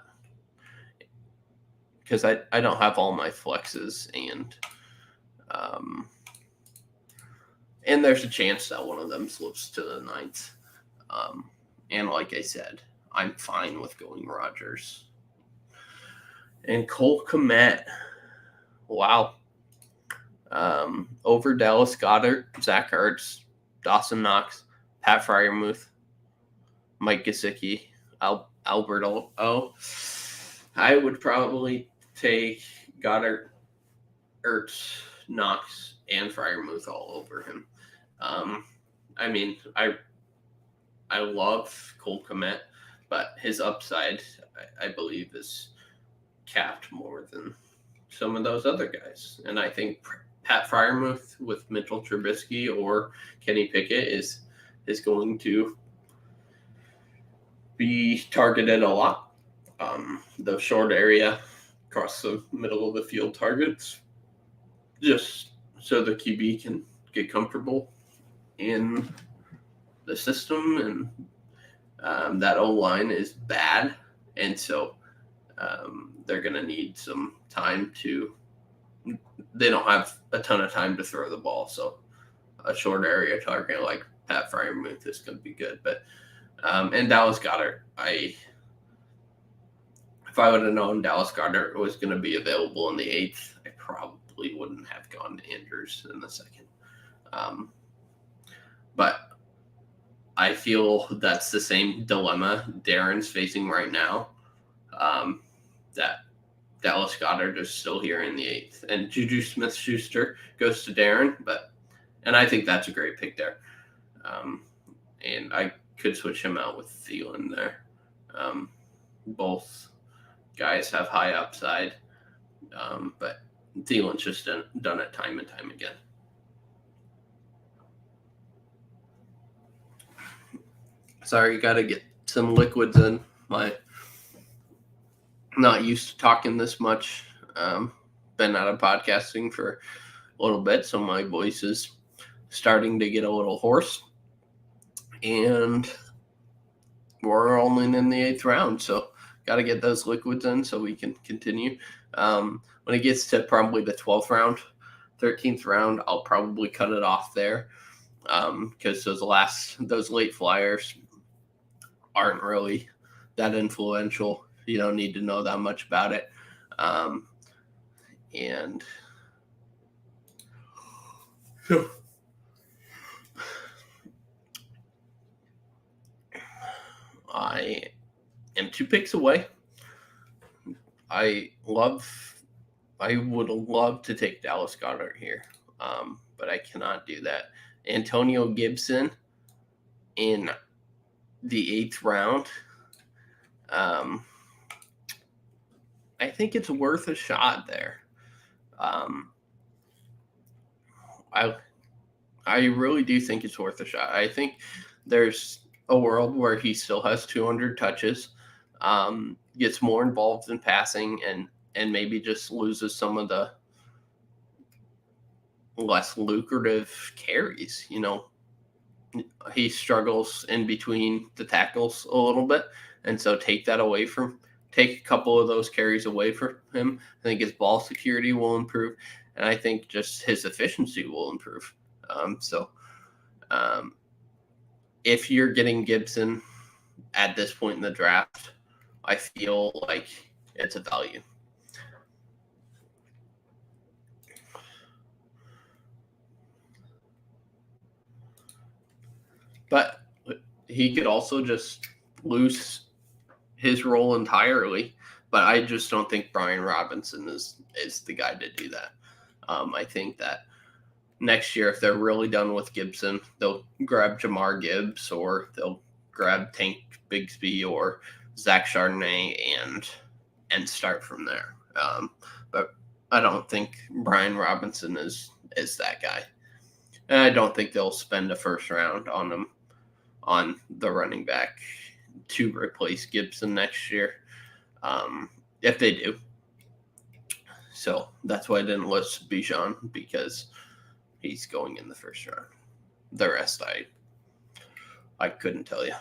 because I don't have all my flexes, and there's a chance that one of them slips to the 9th. And like I said, I'm fine with going Rodgers. And Cole Kmet, wow. Over Dallas Goedert, Zach Ertz, Dawson Knox, Pat Freiermuth, Mike Gesicki, Albert O. I would probably take Goddard, Ertz, Knox, and Freiermuth all over him. I mean, I love Cole Kmet, but his upside, I believe, is capped more than some of those other guys. And I think Pat Freiermuth with Mitchell Trubisky or Kenny Pickett is going to be targeted a lot. The short area across the middle of the field targets, just so the QB can get comfortable in the system. And that O-line is bad. And so they're going to need some time they don't have a ton of time to throw the ball. So a short area target like Pat Freiermuth is going to be good. But, and Dallas Goedert, if I would have known Dallas Goedert was going to be available in the 8th, I probably wouldn't have gone to Andrews in the 2nd. But I feel that's the same dilemma Darren's facing right now. That Dallas Goedert is still here in the 8th, and Juju Smith-Schuster goes to Darren, and I think that's a great pick there. And I could switch him out with Thielen there. Both guys have high upside, but Thielen's just done it time and time again. Sorry, got to get some liquids in. My not used to talking this much. Been out of podcasting for a little bit, so my voice is starting to get a little hoarse. And we're only in the 8th round, so got to get those liquids in so we can continue. When it gets to probably the 12th round, 13th round, I'll probably cut it off there because those late flyers aren't really that influential. You don't need to know that much about it. And so I am 2 picks away. I would love to take Dallas Goedert here, but I cannot do that. Antonio Gibson in the 8th round. I think it's worth a shot there. I really do think it's worth a shot. I think there's a world where he still has 200 touches, gets more involved in passing, and maybe just loses some of the less lucrative carries. He struggles in between the tackles a little bit, and so take a couple of those carries away from him. I think his ball security will improve, and I think just his efficiency will improve. If you're getting Gibson at this point in the draft, I feel like it's a value. But he could also just lose his role entirely. But I just don't think Brian Robinson is the guy to do that. I think that next year, if they're really done with Gibson, they'll grab Jamar Gibbs or they'll grab Tank Bigsby or Zach Charbonnet and start from there. But I don't think Brian Robinson is that guy. And I don't think they'll spend a first round on him on the running back to replace Gibson next year. If they do. So that's why I didn't list Bijan, because he's going in the first round. The rest I couldn't tell you.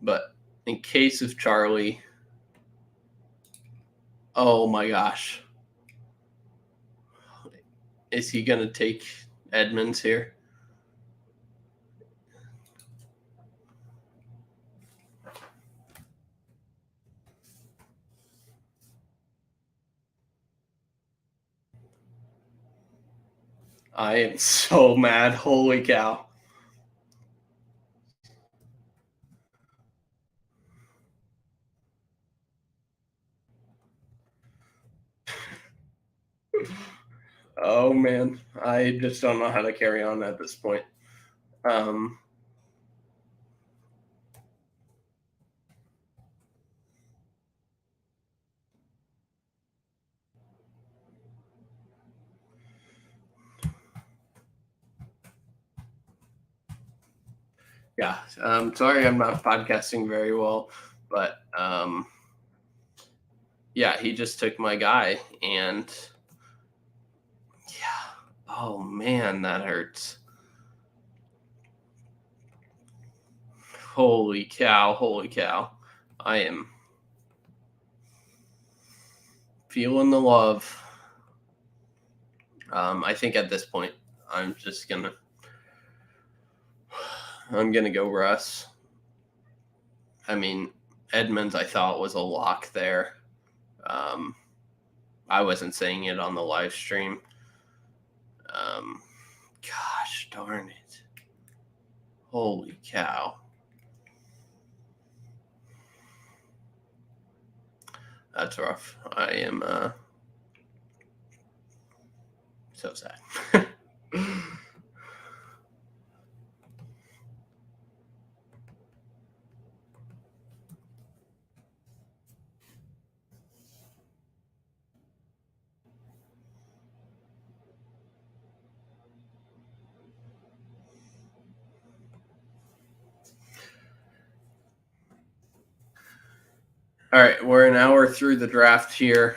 But in case of Charlie, oh my gosh. Is he going to take Edmonds here? I am so mad. Holy cow. Oh man, I just don't know how to carry on at this point. Yeah, sorry I'm not podcasting very well, but yeah, he just took my guy, and yeah, oh man, that hurts. Holy cow. I am feeling the love. I think at this point, I'm gonna go Russ. I mean, Edmonds, I thought was a lock there. I wasn't saying it on the live stream. Gosh darn it. Holy cow. That's rough. I am so sad. All right, we're an hour through the draft here.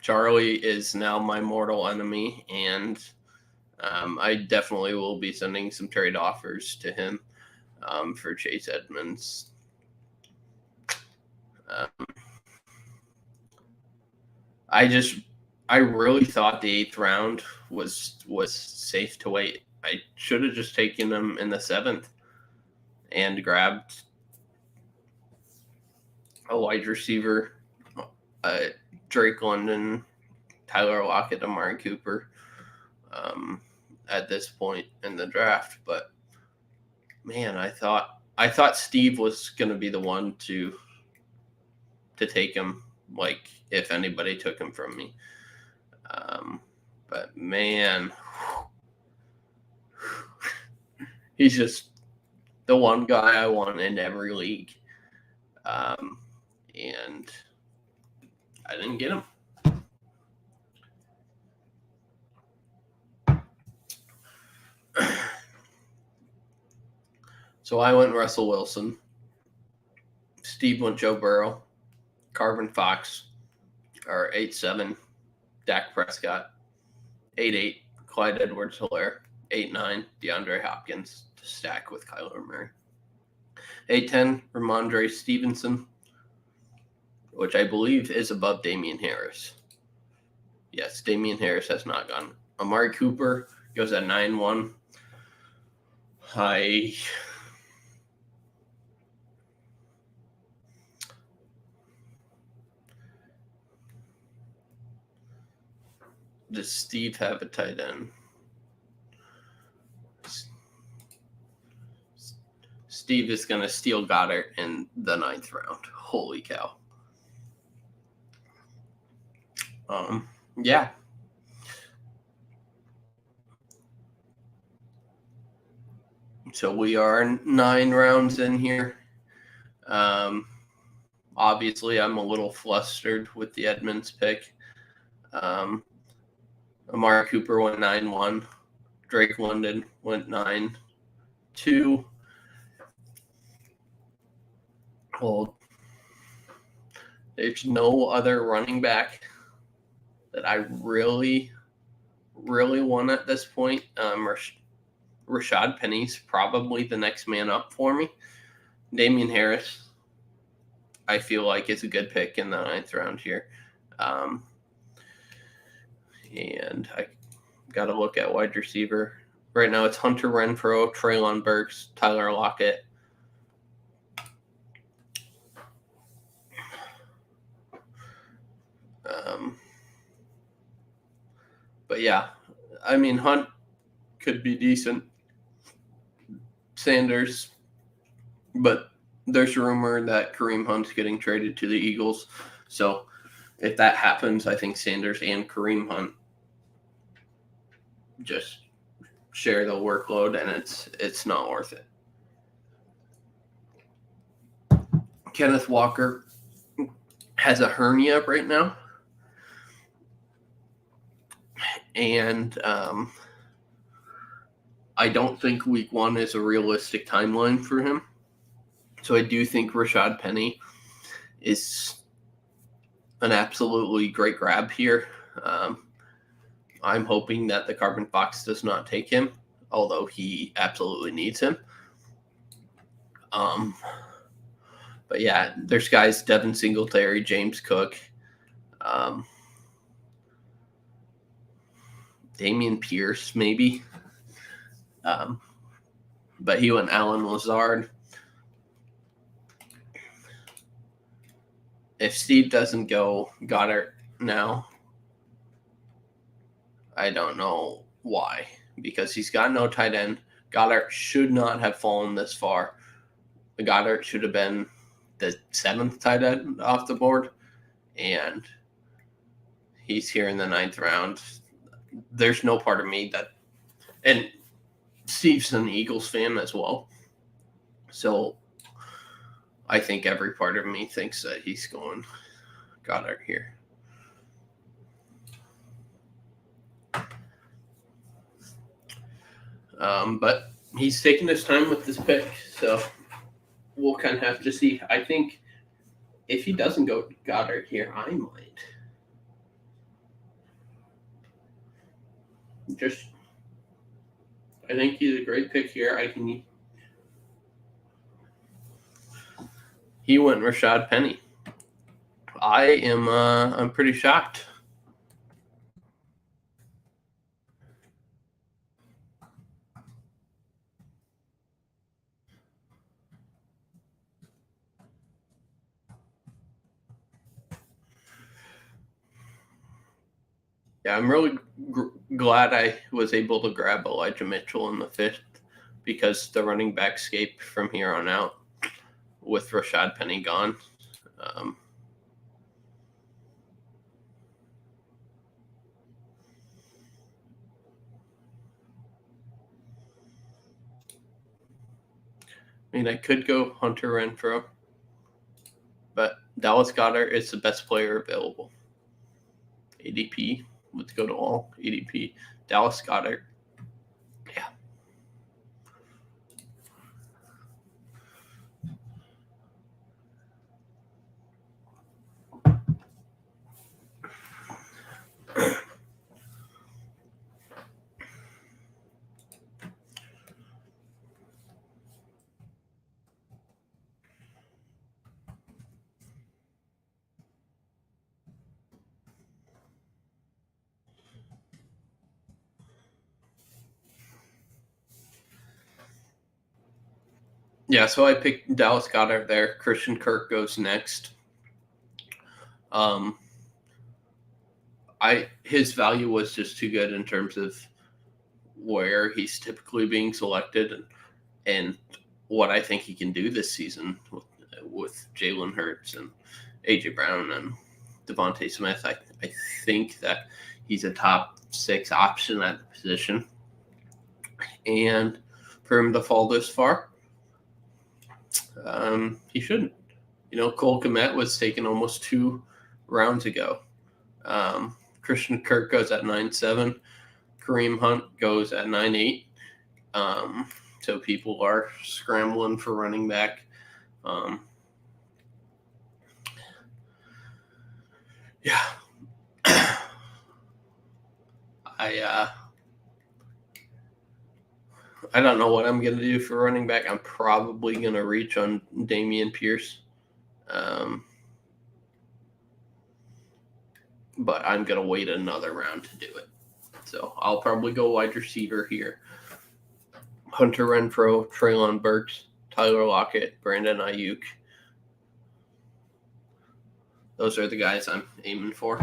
Charlie is now my mortal enemy, and I definitely will be sending some trade offers to him for Chase Edmonds. I really thought the 8th round was safe to wait. I should have just taken him in the 7th and grabbed a wide receiver, Drake London, Tyler Lockett, Amari Cooper at this point in the draft. But man, I thought Steve was going to be the one to take him, like if anybody took him from me. But man, he's just the one guy I want in every league. And I didn't get him. So I went Russell Wilson. Steve went Joe Burrow. Carvin Fox, or 8-7, Dak Prescott. 8-8, Clyde Edwards-Helaire. 8-9, DeAndre Hopkins to stack with Kyler Murray. 8-10, Ramondre Stevenson, which I believe is above Damian Harris. Yes, Damian Harris has not gone. Amari Cooper goes at 9-1. Does Steve have a tight end? Steve is going to steal Goddard in the 9th round. Holy cow. Yeah. So we are 9 rounds in here. Obviously, I'm a little flustered with the Edmonds pick. Amari Cooper went 9-1. Drake London went 9-2. Well, there's no other running back that I really, really want at this point. Rashad Penny's probably the next man up for me. Damian Harris, I feel like, is a good pick in the 9th round here. And I got to look at wide receiver. Right now it's Hunter Renfrow, Treylon Burks, Tyler Lockett. But yeah, I mean, Hunt could be decent. Sanders, but there's a rumor that Kareem Hunt's getting traded to the Eagles. So if that happens, I think Sanders and Kareem Hunt just share the workload, and it's not worth it. Kenneth Walker has a hernia right now. And I don't think week 1 is a realistic timeline for him. So I do think Rashad Penny is an absolutely great grab here. I'm hoping that the Carvin Fox does not take him, although he absolutely needs him. But yeah, there's guys, Devin Singletary, James Cook, Damian Pierce, maybe. But he went Allen Lazard. If Steve doesn't go Goddard now, I don't know why. Because he's got no tight end. Goddard should not have fallen this far. Goddard should have been the 7th tight end off the board. And he's here in the 9th round. There's no part of me that, and Steve's an Eagles fan as well. So I think every part of me thinks that he's going Goddard here. But he's taking his time with this pick, so we'll kind of have to see. I think if he doesn't go Goddard here, I might. I think he's a great pick here. He went Rashad Penny. I'm pretty shocked. Yeah, I'm really glad I was able to grab Elijah Mitchell in the 5th because the running back scape from here on out with Rashad Penny gone. I mean, I could go Hunter Renfrow, but Dallas Goedert is the best player available. ADP, let's go to all ADP. Dallas Goedert. Yeah. Yeah, so I picked Dallas Goedert there. Christian Kirk goes next. His value was just too good in terms of where he's typically being selected and what I think he can do this season with Jalen Hurts and AJ Brown and Devontae Smith. I think that he's a top 6 option at the position, and for him to fall this far, he shouldn't. Cole Kmet was taken almost 2 rounds ago. Christian Kirk goes at 9.7. Kareem Hunt goes at 9.8. So people are scrambling for running back. Yeah. I don't know what I'm going to do for running back. I'm probably going to reach on Dameon Pierce. But I'm going to wait another round to do it. So I'll probably go wide receiver here. Hunter Renfrow, Treylon Burks, Tyler Lockett, Brandon Ayuk. Those are the guys I'm aiming for.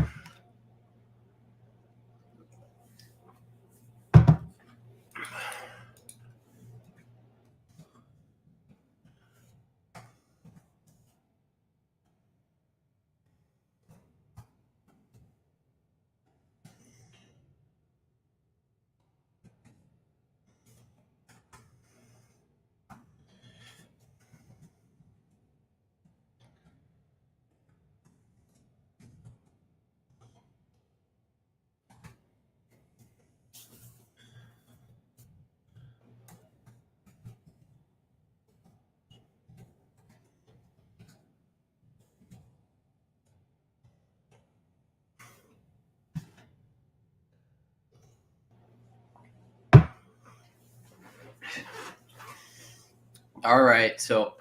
All right, so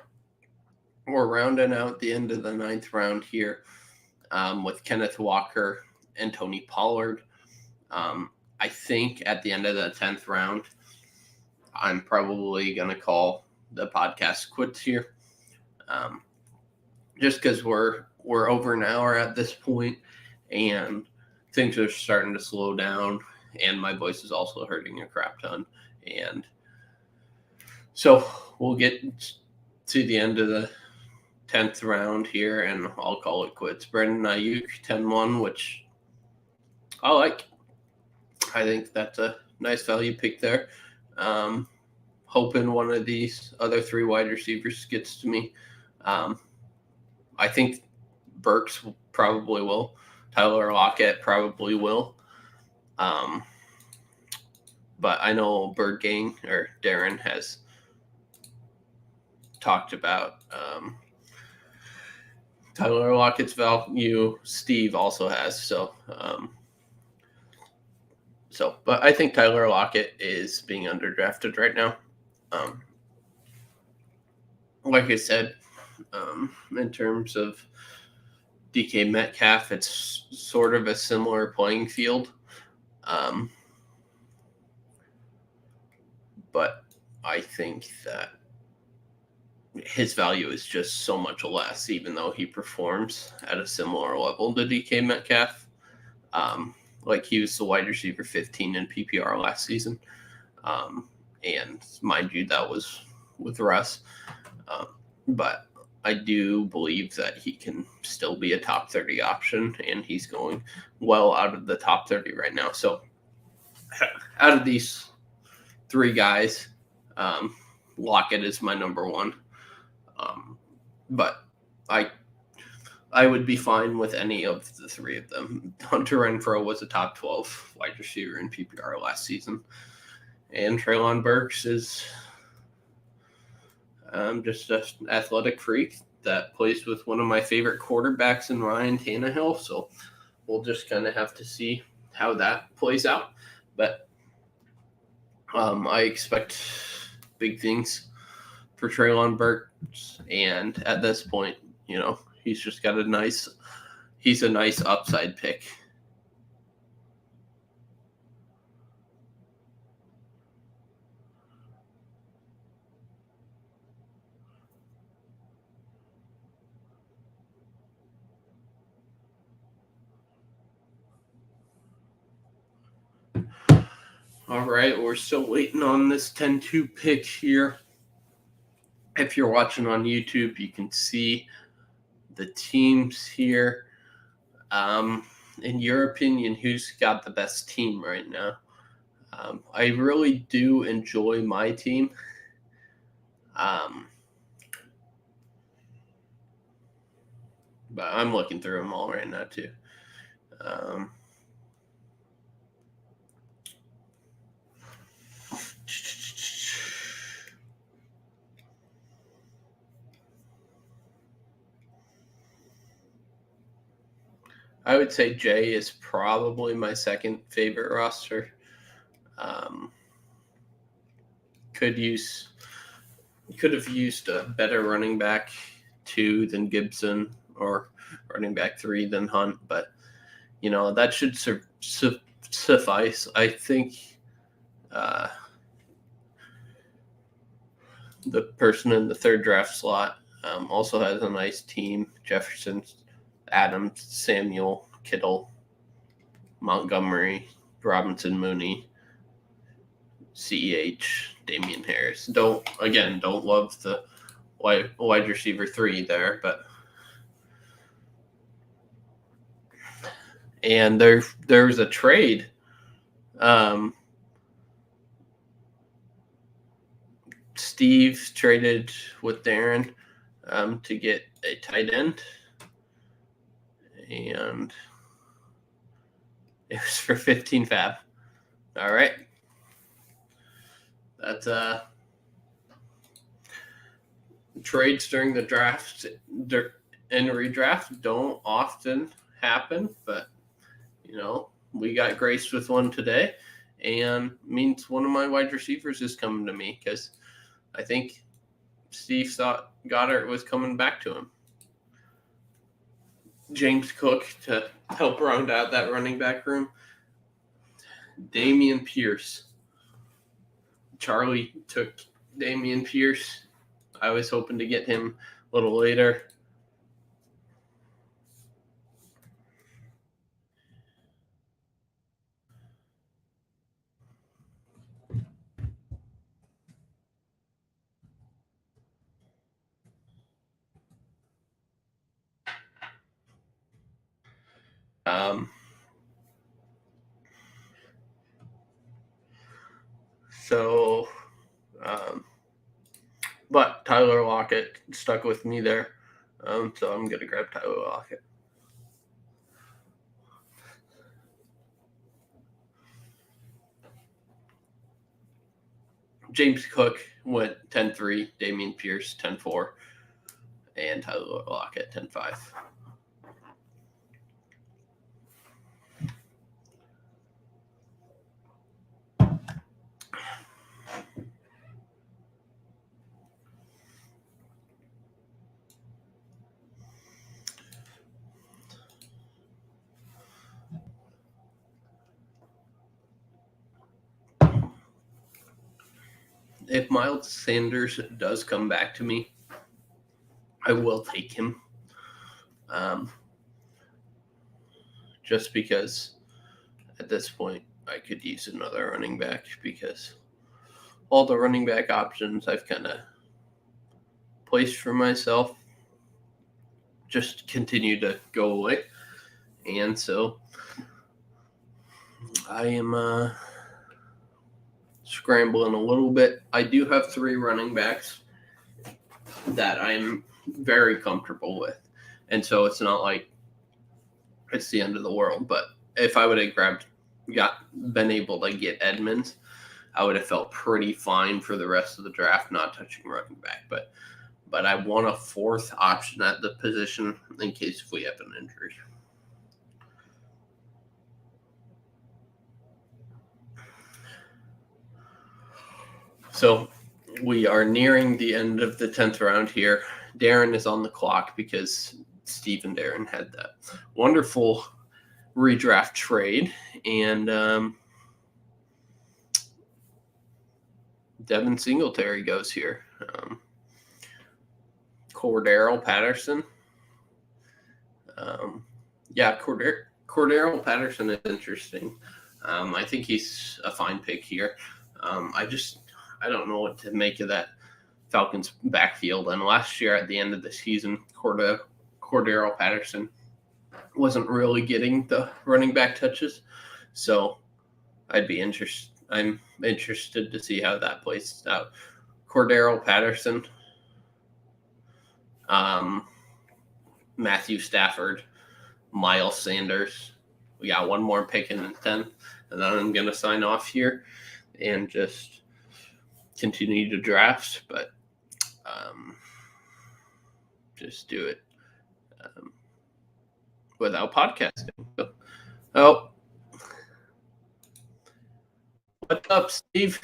we're rounding out the end of the 9th round here with Kenneth Walker and Tony Pollard. I think at the end of the 10th round, I'm probably going to call the podcast quits here. Just because we're over an hour at this point and things are starting to slow down and my voice is also hurting a crap ton. And so we'll get to the end of the 10th round here and I'll call it quits. Brandon Ayuk, 10-1, which I like. I think that's a nice value pick there. Hoping one of these other 3 wide receivers gets to me. I think Burks probably will. Tyler Lockett probably will. But I know Bird Gang or Darren has talked about Tyler Lockett's value, Steve also has. But I think Tyler Lockett is being underdrafted right now. Like I said, in terms of DK Metcalf, it's sort of a similar playing field. But I think that his value is just so much less, even though he performs at a similar level to DK Metcalf. Like he was the wide receiver 15 in PPR last season. And mind you, that was with Russ. But I do believe that he can still be a top 30 option, and he's going well out of the top 30 right now. So out of these three guys, Lockett is my number one. But I would be fine with any of the three of them. Hunter Renfrow was a top 12 wide receiver in PPR last season. And Treylon Burks is just an athletic freak that plays with one of my favorite quarterbacks in Ryan Tannehill. So we'll just kind of have to see how that plays out. But I expect big things for Treylon Burks. And at this point, he's just got he's a nice upside pick. All right, we're still waiting on this 10-2 pick here. If you're watching on YouTube, you can see the teams here. In your opinion, who's got the best team right now? I really do enjoy my team. But I'm looking through them all right now too. I would say Jay is probably my second favorite roster. Could have used a better running back 2 than Gibson, or running back 3 than Hunt, but that should suffice. I think the person in the third draft slot also has a nice team: Jefferson, Adams, Samuel, Kittle, Montgomery, Robinson, Mooney, CEH, Damian Harris. Don't love the wide receiver 3 there, but and there was a trade. Steve traded with Darren to get a tight end, and it was for 15 fab. All right. That's trades during the draft and redraft don't often happen, but we got graced with one today, and means one of my wide receivers is coming to me, because I think Steve thought Goddard was coming back to him. James Cook to help round out that running back room. Dameon Pierce. Charlie took Dameon Pierce. I was hoping to get him a little later. But Tyler Lockett stuck with me there. So I'm going to grab Tyler Lockett. James Cook went 10-3, Dameon Pierce 10-4. and Tyler Lockett 10-5. If Miles Sanders does come back to me, I will take him. Just because at this point I could use another running back because all the running back options I've kind of placed for myself just continue to go away. And so I am scrambling a little bit. I do have 3 running backs that I'm very comfortable with. And so it's not like it's the end of the world. But if I would have been able to get Edmonds, I would have felt pretty fine for the rest of the draft not touching running back. But I want a 4th option at the position in case if we have an injury. So we are nearing the end of the 10th round here. Darren is on the clock because Steve and Darren had that wonderful redraft trade. And Devin Singletary goes here. Cordero Patterson. Cordero Patterson is interesting. I think he's a fine pick here. I don't know what to make of that Falcons backfield. And last year at the end of the season, Cordero Patterson wasn't really getting the running back touches. So I'm interested to see how that plays out. Cordero Patterson, Matthew Stafford, Miles Sanders. We got one more pick in the 10th, and then I'm going to sign off here and just continue to draft, but just do it without podcasting. So, what's up, Steve?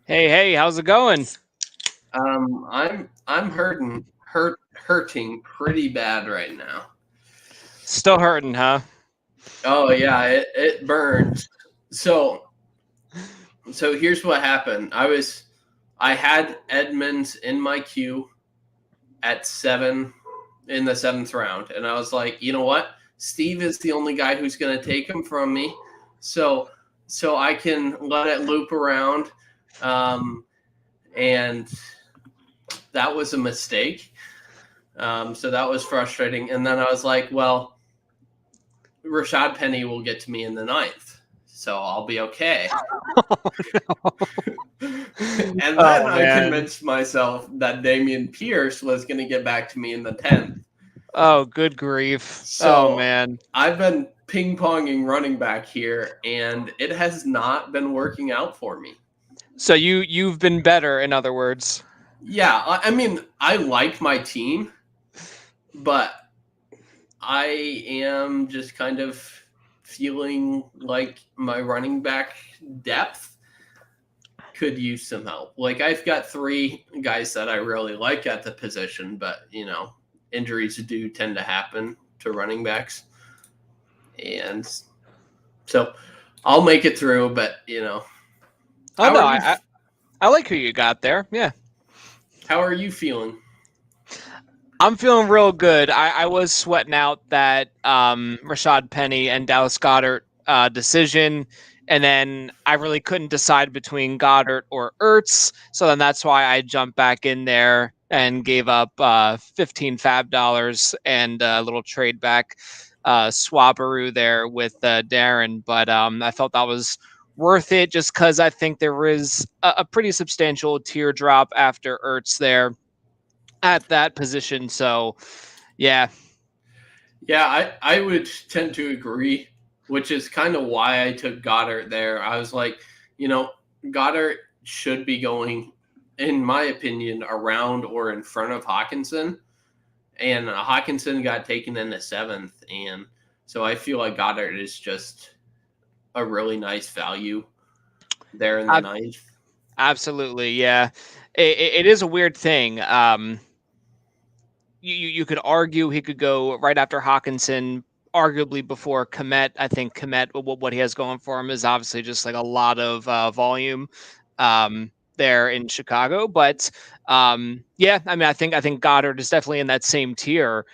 Hey, how's it going? I'm hurting pretty bad right now. Still hurting, huh? Oh yeah, it burns. So here's what happened. I had Edmonds in my queue at 7 in the 7th round, and I was like, you know what? Steve is the only guy who's going to take him from me, so I can let it loop around, and that was a mistake. So that was frustrating. And then I was like, well, Rashad Penny will get to me in the 9th, so I'll be okay. And then I convinced myself that Dameon Pierce was going to get back to me in the 10th. Oh, good grief. So, man. I've been ping-ponging running back here, and it has not been working out for me. So you've been better, in other words. Yeah, I mean, I like my team, but I am just kind of feeling like my running back depth could use some help. Like, I've got 3 guys that I really like at the position, but, injuries do tend to happen to running backs. And so I'll make it through, but, I like who you got there. Yeah. How are you feeling? I'm feeling real good. I was sweating out that Rashad Penny and Dallas Goedert decision, and then I really couldn't decide between Goedert or Ertz, so then that's why I jumped back in there and gave up $15 fab dollars and a little trade back swabberoo there with Darren, but I felt that was worth it just because I think there is a pretty substantial teardrop after Ertz there at that position. So, yeah. Yeah, I would tend to agree, which is kind of why I took Goedert there. I was like, Goedert should be going, in my opinion, around or in front of Hawkinson. and Hawkinson got taken in the 7th, and so I feel like Goddard is just a really nice value there in the 9th. Absolutely, yeah. It is a weird thing. You could argue he could go right after Hawkinson, arguably before Kmet. I think Kmet, what he has going for him is obviously just like a lot of volume there in Chicago. But yeah, I mean, I think Goddard is definitely in that same tier.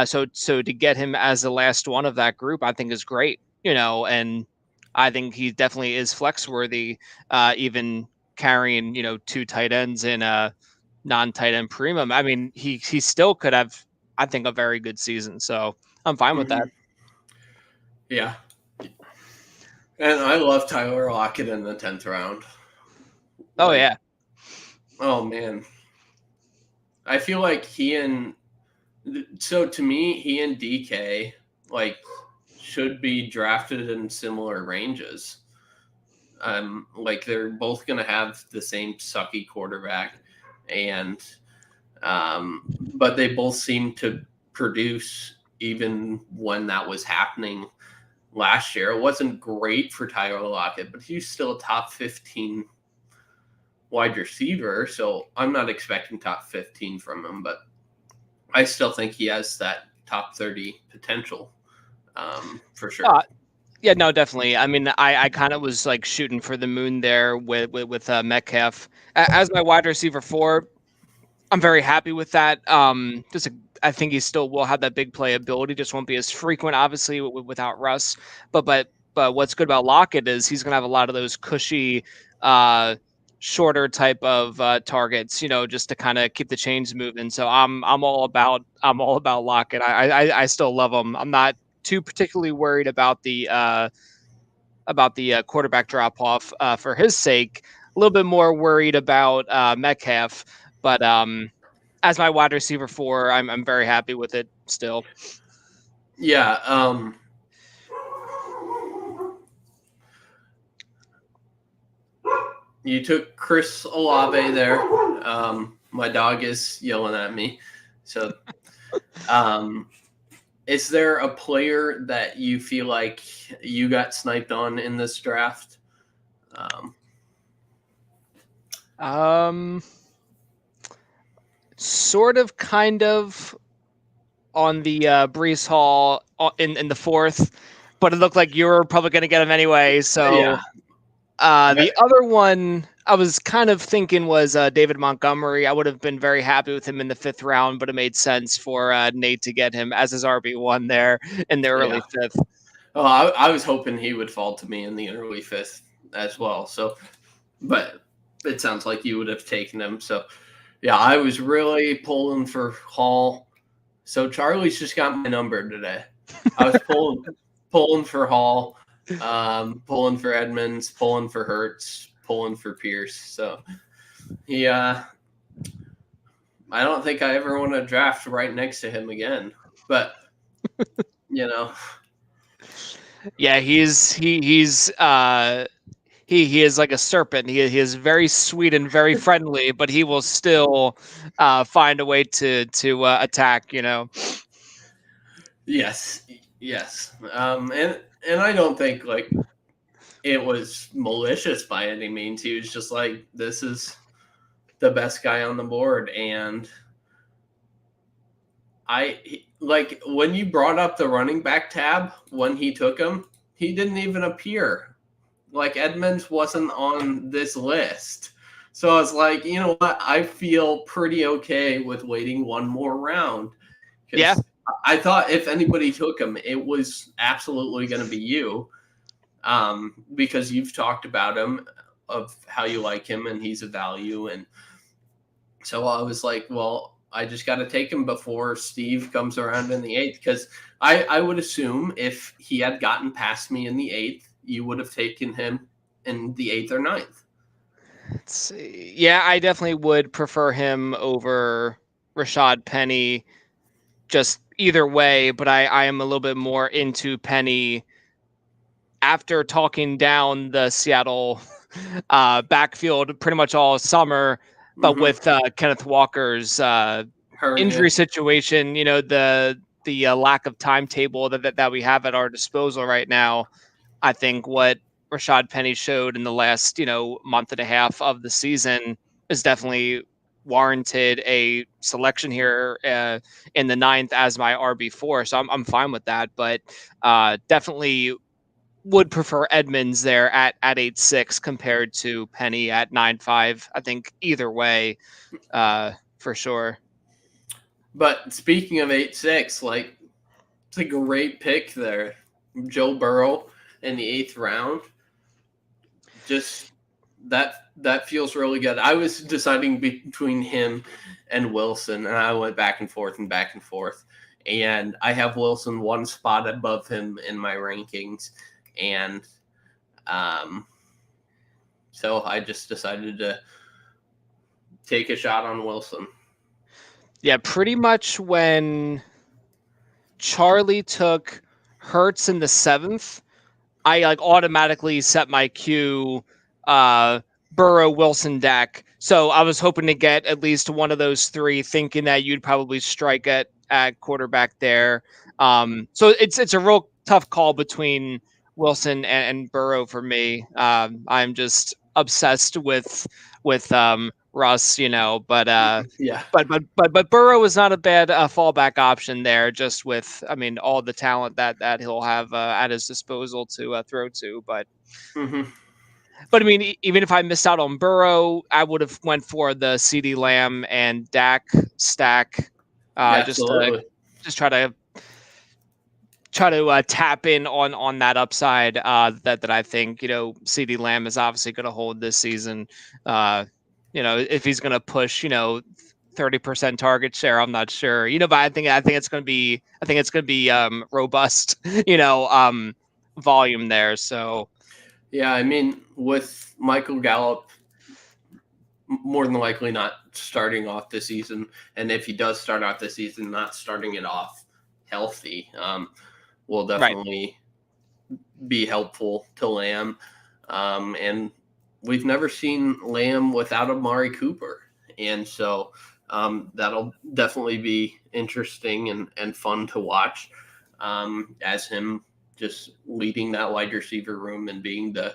So to get him as the last one of that group, I think is great. And I think he definitely is flex worthy, even carrying 2 tight ends in a non-tight end premium. I mean, he still could have, I think, a very good season. So I'm fine with that. Yeah. And I love Tyler Lockett in the 10th round. Oh, yeah. Oh, man. I feel like so to me, he and DK, like, should be drafted in similar ranges. Like, they're both going to have the same sucky quarterback, and but they both seem to produce even when that was happening last year. It wasn't great for Tyler Lockett, but he's still a top 15 wide receiver, so I'm not expecting top 15 from him, but I still think he has that top 30 potential for sure. Yeah, no, definitely. I mean, I kind of was like shooting for the moon there with Metcalf as my wide receiver 4. I'm very happy with that. I think he still will have that big playability. Just won't be as frequent, obviously, without Russ. But what's good about Lockett is he's gonna have a lot of those cushy, shorter type of targets. Just to kind of keep the chains moving. So I'm all about Lockett. I still love him. I'm not too particularly worried about the quarterback drop off for his sake. A little bit more worried about Metcalf, but as my wide receiver 4, I'm very happy with it still. Yeah. You took Chris Olave there. My dog is yelling at me. So, is there a player that you feel like you got sniped on in this draft? Sort of, kind of on the Brees Hall in the 4th, but it looked like you were probably going to get him anyway. So the other one I was kind of thinking was David Montgomery. I would have been very happy with him in the 5th round, but it made sense for Nate to get him as his RB1 there in the early 5th. Oh, I was hoping he would fall to me in the early 5th as well. So, but it sounds like you would have taken him. So, yeah, I was really pulling for Hall. So Charlie's just got my number today. I was pulling for Hall, pulling for Edmonds, pulling for Hurts, pulling for Pierce. So I don't think I ever want to draft right next to him again. But yeah, he is like a serpent. He is very sweet and very friendly, but he will still find a way to attack. Yes. And I don't think like it was malicious by any means. He was just like, this is the best guy on the board, and like when you brought up the running back tab when he took him, he didn't even appear. Like Edmonds wasn't on this list. So I was like, you know what? I feel pretty okay with waiting one more round. Yeah. I thought if anybody took him, it was absolutely going to be you, because you've talked about him, of how you like him, and he's a value. And so I was like, well, I just got to take him before Steve comes around in the 8th, because I would assume if he had gotten past me in the 8th, you would have taken him in the 8th or 9th. Let's see. Yeah, I definitely would prefer him over Rashad Penny, just either way, but I am a little bit more into Penny after talking down the Seattle backfield pretty much all summer, but with Kenneth Walker's injury situation, the lack of timetable that we have at our disposal right now, I think what Rashad Penny showed in the last, month and a half of the season is definitely warranted a selection here in the 9th as my RB4. So I'm fine with that, but definitely would prefer Edmonds there at 8.6 compared to Penny at 9.5. I think either way, for sure. But speaking of 8.6, like, it's a great pick there. Joe Burrow in the 8th round. Just that feels really good. I was deciding between him and Wilson, and I went back and forth. And I have Wilson one spot above him in my rankings. And so I just decided to take a shot on Wilson. Yeah, pretty much when Charlie took Hurts in the 7th, I automatically set my cue Burrow, Wilson, Dak. So I was hoping to get at least one of those three, thinking that you'd probably strike at quarterback there. So it's a real tough call between Wilson and Burrow for me. I'm just obsessed with Russ, but yeah. But Burrow is not a bad fallback option there, just with all the talent that he'll have at his disposal to throw to. But but even if I missed out on Burrow, I would have went for the CeeDee Lamb and Dak stack. Just try to tap in on that upside that I think CeeDee Lamb is obviously going to hold this season. If he's going to push 30% target share, I'm not sure. But I think it's going to be robust. Volume there. So yeah, with Michael Gallup more than likely not starting off the season, and if he does start off the season, not starting it off healthy, will definitely be helpful to Lamb. And we've never seen Lamb without Amari Cooper. And so that'll definitely be interesting and fun to watch as him just leading that wide receiver room and being the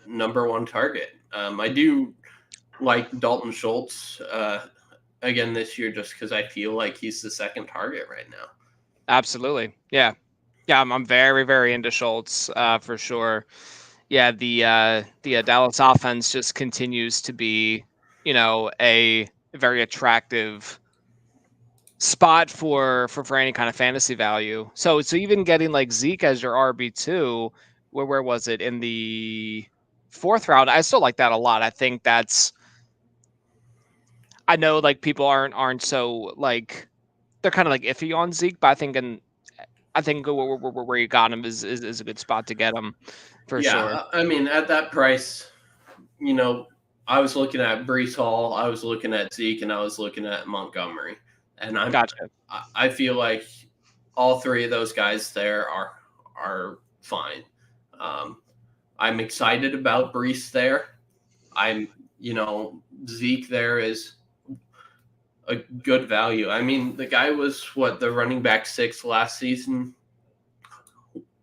number one target. I do like Dalton Schultz again this year just because I feel like he's the second target right now. Absolutely. Yeah. I'm very, very into Schultz for sure. Yeah, the Dallas offense just continues to be, a very attractive spot for any kind of fantasy value. So even getting like Zeke as your RB2, where was it in the 4th round? I still like that a lot. I think I know like people aren't so like they're kind of like iffy on Zeke, but I think where you got him is a good spot to get him for sure. At that price, I was looking at Breece Hall, I was looking at Zeke, and I was looking at Montgomery. And I feel like all three of those guys there are fine. I'm excited about Breece there. Zeke there is a good value. The guy was the running back 6 last season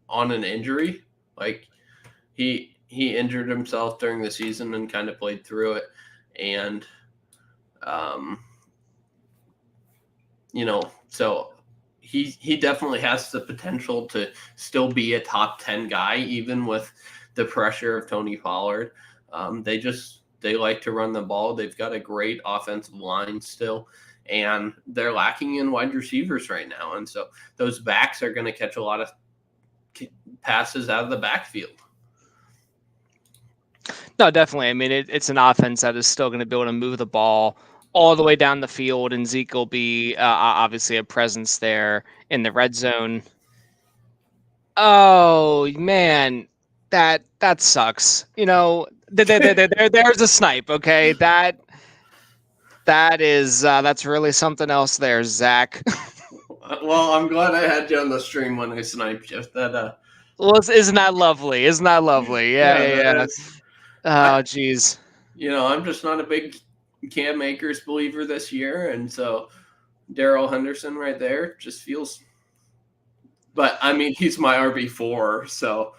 on an injury. Like he injured himself during the season and kind of played through it. And so he definitely has the potential to still be a top 10 guy, even with the pressure of Tony Pollard. They like to run the ball. They've got a great offensive line still, and they're lacking in wide receivers right now. And so those backs are going to catch a lot of passes out of the backfield. No, definitely. It's an offense that is still going to be able to move the ball all the way down the field, and Zeke will be obviously a presence there in the red zone. Oh man, that sucks. There's a snipe. Okay, that's really something else there, Zach. Well, I'm glad I had you on the stream when I sniped you. Well, isn't that lovely? Yeah. Oh, geez. I'm just not a big Cam Akers believer this year, and so Darrell Henderson right there just feels. But I mean, he's my RB4, so.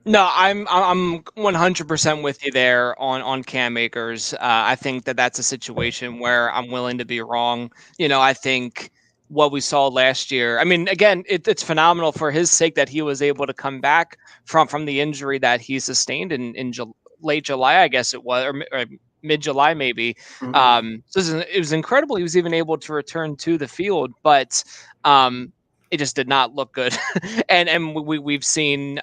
No, I'm 100% with you there on Cam Akers. I think that's a situation where I'm willing to be wrong. I think what we saw last year. I mean, again, it's phenomenal for his sake that he was able to come back from the injury that he sustained in late July, I guess it was, or mid July maybe. So it was incredible. He was even able to return to the field, but it just did not look good. and we've seen.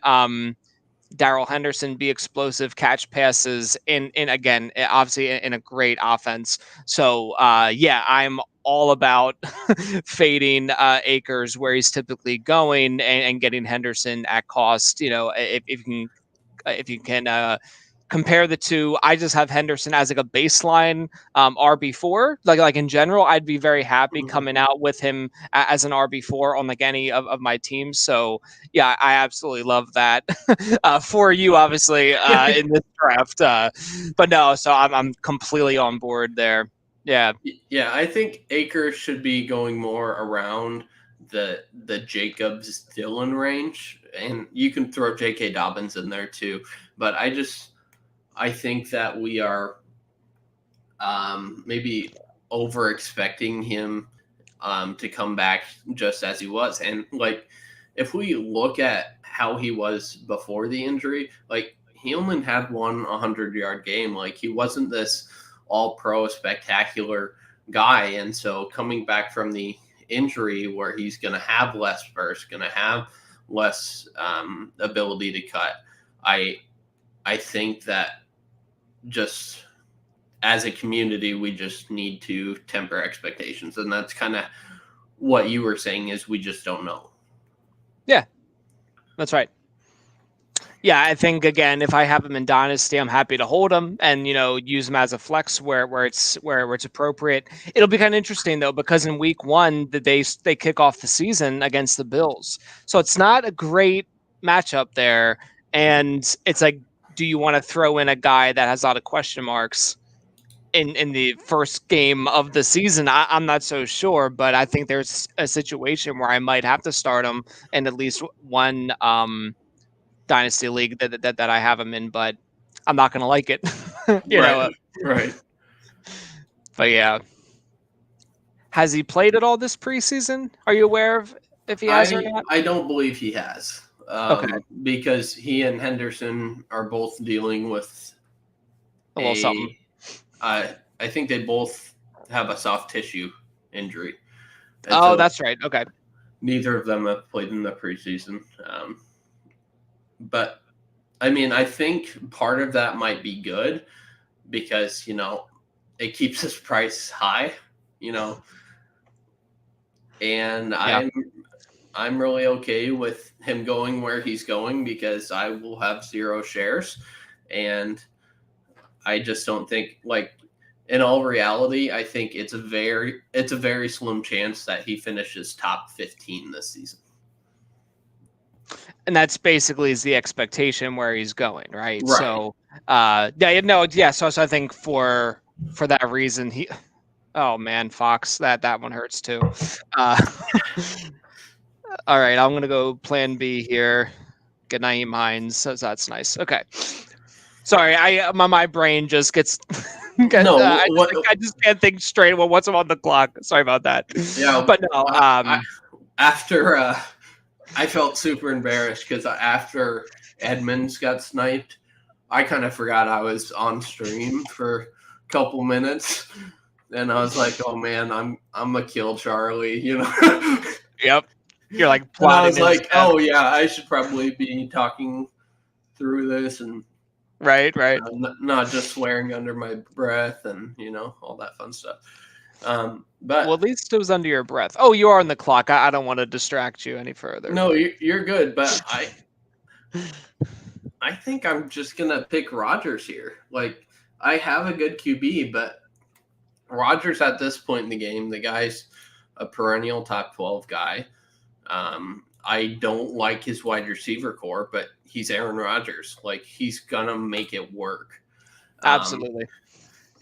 Darrell Henderson be explosive, catch passes in again, obviously in a great offense. So yeah, I'm all about fading Akers where he's typically going and getting Henderson at cost. If you can compare the two, I just have Henderson as like a baseline RB4. Like in general, I'd be very happy coming out with him as an RB4 on like any of my teams. So yeah, I absolutely love that for you, obviously in this draft. But no, so I'm completely on board there. Yeah. Yeah, I think Akers should be going more around the Jacobs Dillon range, and you can throw J.K. Dobbins in there too. But I think that we are maybe over expecting him to come back just as he was, and like if we look at how he was before the injury, like he only had one 100-yard game. Like he wasn't this all-pro spectacular guy, and so coming back from the injury where he's going to have less burst, going to have less ability to cut, I think that just as a community we just need to temper expectations, and that's kind of what you were saying is we just don't know. Yeah, that's right. Yeah, I think again, if I have him in Dynasty, I'm happy to hold him and use him as a flex where it's appropriate. It'll be kind of interesting though, because in week 1 they kick off the season against the Bills, so it's not a great matchup there. And it's like, do you want to throw in a guy that has a lot of question marks in the first game of the season? I'm not so sure, but I think there's a situation where I might have to start him in at least one dynasty league that I have him in, but I'm not going to like it. Right. But yeah. Has he played at all this preseason? Are you aware of if he has or not? I don't believe he has. Okay. Because he and Henderson are both dealing with a little something. I think they both have a soft tissue injury. And so that's right. Okay. Neither of them have played in the preseason. But I mean, I think part of that might be good because, it keeps his price high, and yeah. I'm really okay with him going where he's going because I will have 0 shares, and I just don't think, like, in all reality, I think it's a very slim chance that he finishes top 15 this season. And that's basically the expectation where he's going, right? So, So I think for that reason, oh man, Fox, that one hurts too. All right, I'm gonna go plan B here. Get Nyheim Hines. So that's nice. Okay. Sorry, my brain just gets. I just can't think straight. Well, what's on the clock? Sorry about that. Yeah, but no. After. I felt super embarrassed because after Edmonds got sniped, I kind of forgot I was on stream for a couple minutes, and I was like, "Oh man, I'm gonna kill Charlie," Yep. You're like plotting. I was like, "Oh yeah, I should probably be talking through this and right, not just swearing under my breath and all that fun stuff." But at least it was under your breath. Oh, you are on the clock. I don't want to distract you any further. No, you're good. But I think I'm just gonna pick Rodgers here. Like, I have a good QB, but Rodgers at this point in the game, the guy's a perennial top 12 guy. I don't like his wide receiver core, but he's Aaron Rodgers. Like, he's gonna make it work. Absolutely.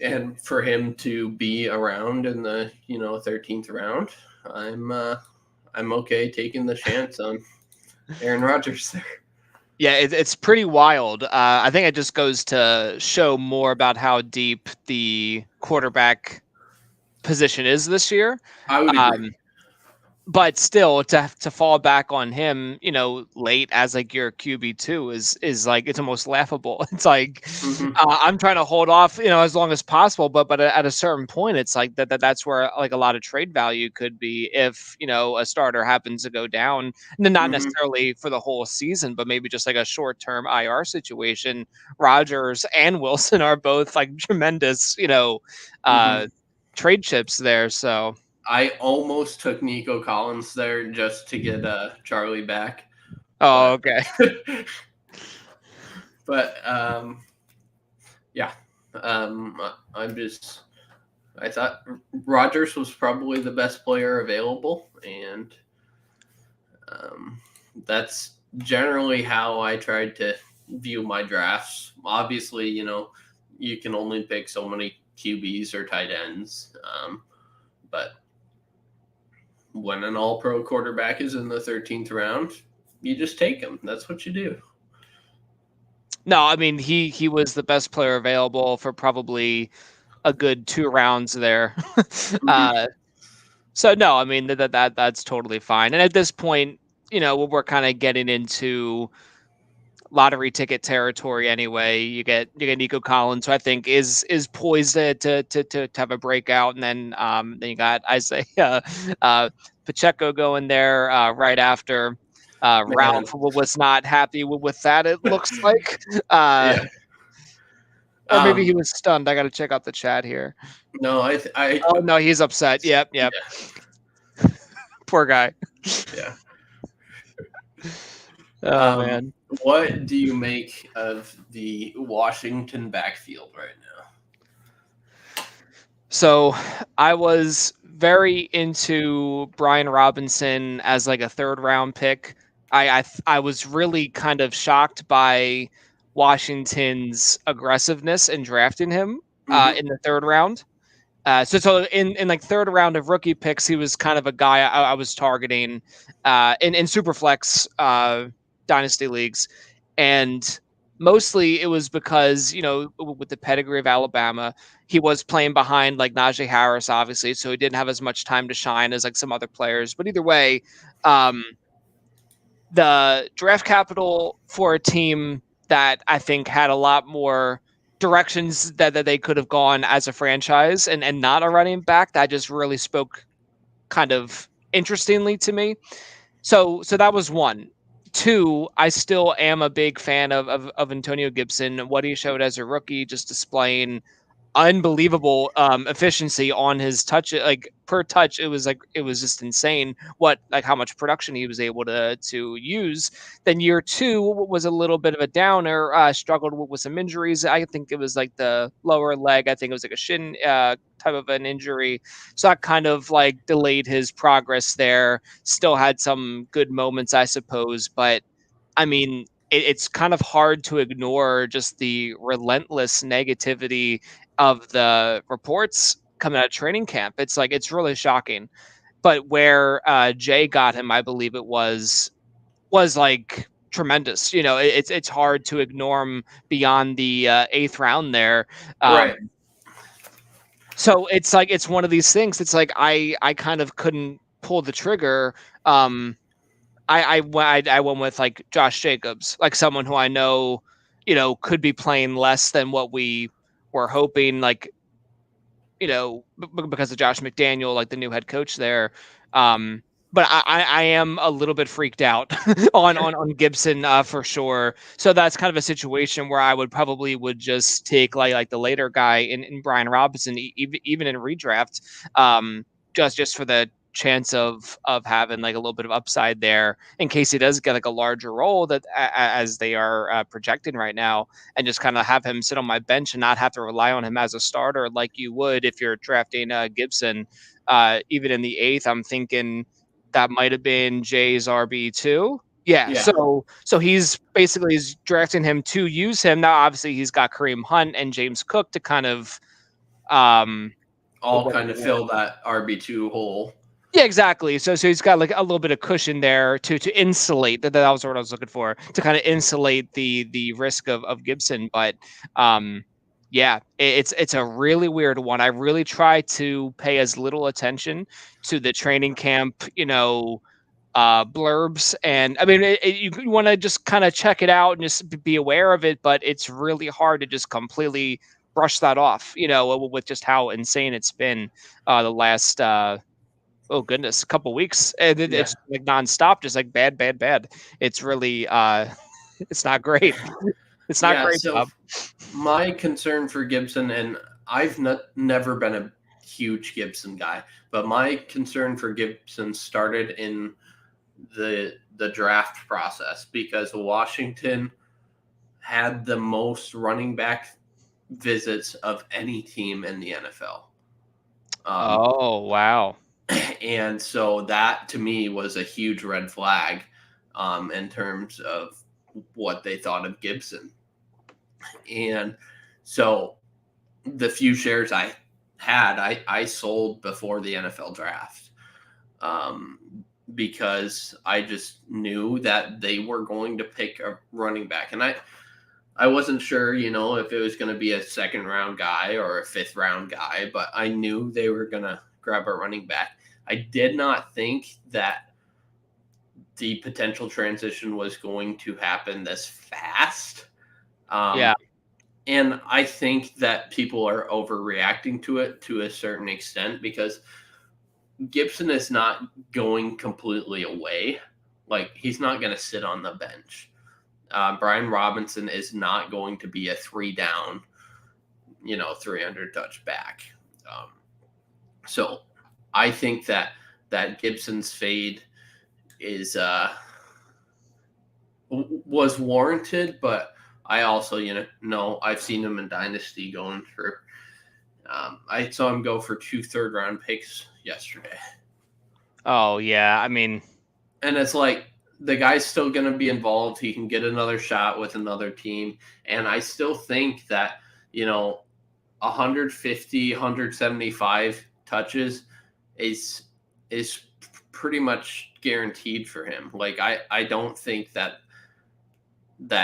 and for him to be around in the 13th round, I'm okay taking the chance on Aaron Rodgers there. Yeah, it's pretty wild. I think it just goes to show more about how deep the quarterback position is this year. I would agree. But still, to fall back on him, late as like your QB2 is like it's almost laughable. It's like I'm trying to hold off, as long as possible, but at a certain point, it's like that's where like a lot of trade value could be if a starter happens to go down, and not necessarily for the whole season, but maybe just like a short term IR situation. Rodgers and Wilson are both like tremendous, trade chips there. So. I almost took Nico Collins there just to get Charlie back. Oh, okay. But yeah, I thought Rodgers was probably the best player available, and that's generally how I tried to view my drafts. Obviously, you can only pick so many QBs or tight ends, but when an all-pro quarterback is in the 13th round, you just take him. That's what you do. No, I mean, he was the best player available for probably a good 2 rounds there. So no, I mean that's totally fine. And at this point, we're kind of getting into lottery ticket territory anyway. You get Nico Collins, who I think is poised to have a breakout, and then you got Isaiah Pacheco going there right after. Ralph was not happy with that. It looks like, Yeah. or maybe he was stunned. I got to check out the chat here. No, Oh no, he's upset. Yep. Yeah. Poor guy. Yeah. Oh man. What do you make of the Washington backfield right now? So I was very into Brian Robinson as like a 3rd round pick. I was really kind of shocked by Washington's aggressiveness in drafting him in the 3rd round. So in like 3rd round of rookie picks, he was kind of a guy I was targeting in Superflex dynasty leagues, and mostly it was because with the pedigree of Alabama, he was playing behind like Najee Harris, obviously, so he didn't have as much time to shine as like some other players. But either way, the draft capital for a team that I think had a lot more directions that they could have gone as a franchise and not a running back, that just really spoke kind of interestingly to me. So that was one. 2, I still am a big fan of Antonio Gibson. What he showed as a rookie, just displaying unbelievable efficiency on his touch, like per touch. It was just insane how much production he was able to use. Then year 2 was a little bit of a downer, struggled with some injuries. I think it was like the lower leg. I think it was like a shin type of an injury. So that kind of like delayed his progress there. Still had some good moments, I suppose, but I mean, it's kind of hard to ignore just the relentless negativity of the reports coming out of training camp. It's like, it's really shocking. But where Jay got him, I believe it was like tremendous. It's hard to ignore him beyond the 8th round there. Right. So it's like, it's one of these things. It's like I kind of couldn't pull the trigger. I went with like Josh Jacobs, like someone who I know, could be playing less than what we were hoping, like, because of Josh McDaniel, like the new head coach there. But I am a little bit freaked out on Gibson for sure. So that's kind of a situation where I would just take like the later guy in Brian Robinson, even in redraft, just for the chance of having like a little bit of upside there in case he does get like a larger role that as they are projecting right now, and just kind of have him sit on my bench and not have to rely on him as a starter like you would if you're drafting Gibson. Even in the 8th, I'm thinking that might have been Jay's RB2. Yeah. So he's drafting him to use him. Now, obviously, he's got Kareem Hunt and James Cook to kind of All kind of fill that RB2 hole. Yeah, exactly. So he's got like a little bit of cushion there to insulate. That was what I was looking for, to kind of insulate the risk of Gibson. But yeah, it's a really weird one. I really try to pay as little attention to the training camp, blurbs, and I mean you want to just kind of check it out and just be aware of it, but it's really hard to just completely brush that off, with just how insane it's been the last oh goodness, a couple weeks, and it's like nonstop, just like bad, bad, bad. It's really it's not great. It's not great, so Bob. My concern for Gibson, and I've never been a huge Gibson guy, but my concern for Gibson started in the draft process, because Washington had the most running back visits of any team in the NFL. Oh, wow. And so that to me was a huge red flag in terms of what they thought of Gibson. And so the few shares I had, I sold before the NFL draft, because I just knew that they were going to pick a running back. And I wasn't sure, if it was going to be a second round guy or a fifth round guy, but I knew they were going to grab a running back. I did not think that the potential transition was going to happen this fast. Yeah. And I think that people are overreacting to it to a certain extent, because Gibson is not going completely away. Like, he's not going to sit on the bench. Brian Robinson is not going to be a 3-down, 300 touch back. So I think that Gibson's fade is was warranted, but I also, I've seen him in Dynasty going for. I saw him go for 2 third-round picks yesterday. Oh yeah, I mean, and it's like, the guy's still going to be involved. He can get another shot with another team, and I still think that 150, 175 touches is pretty much guaranteed for him. Like, I don't think that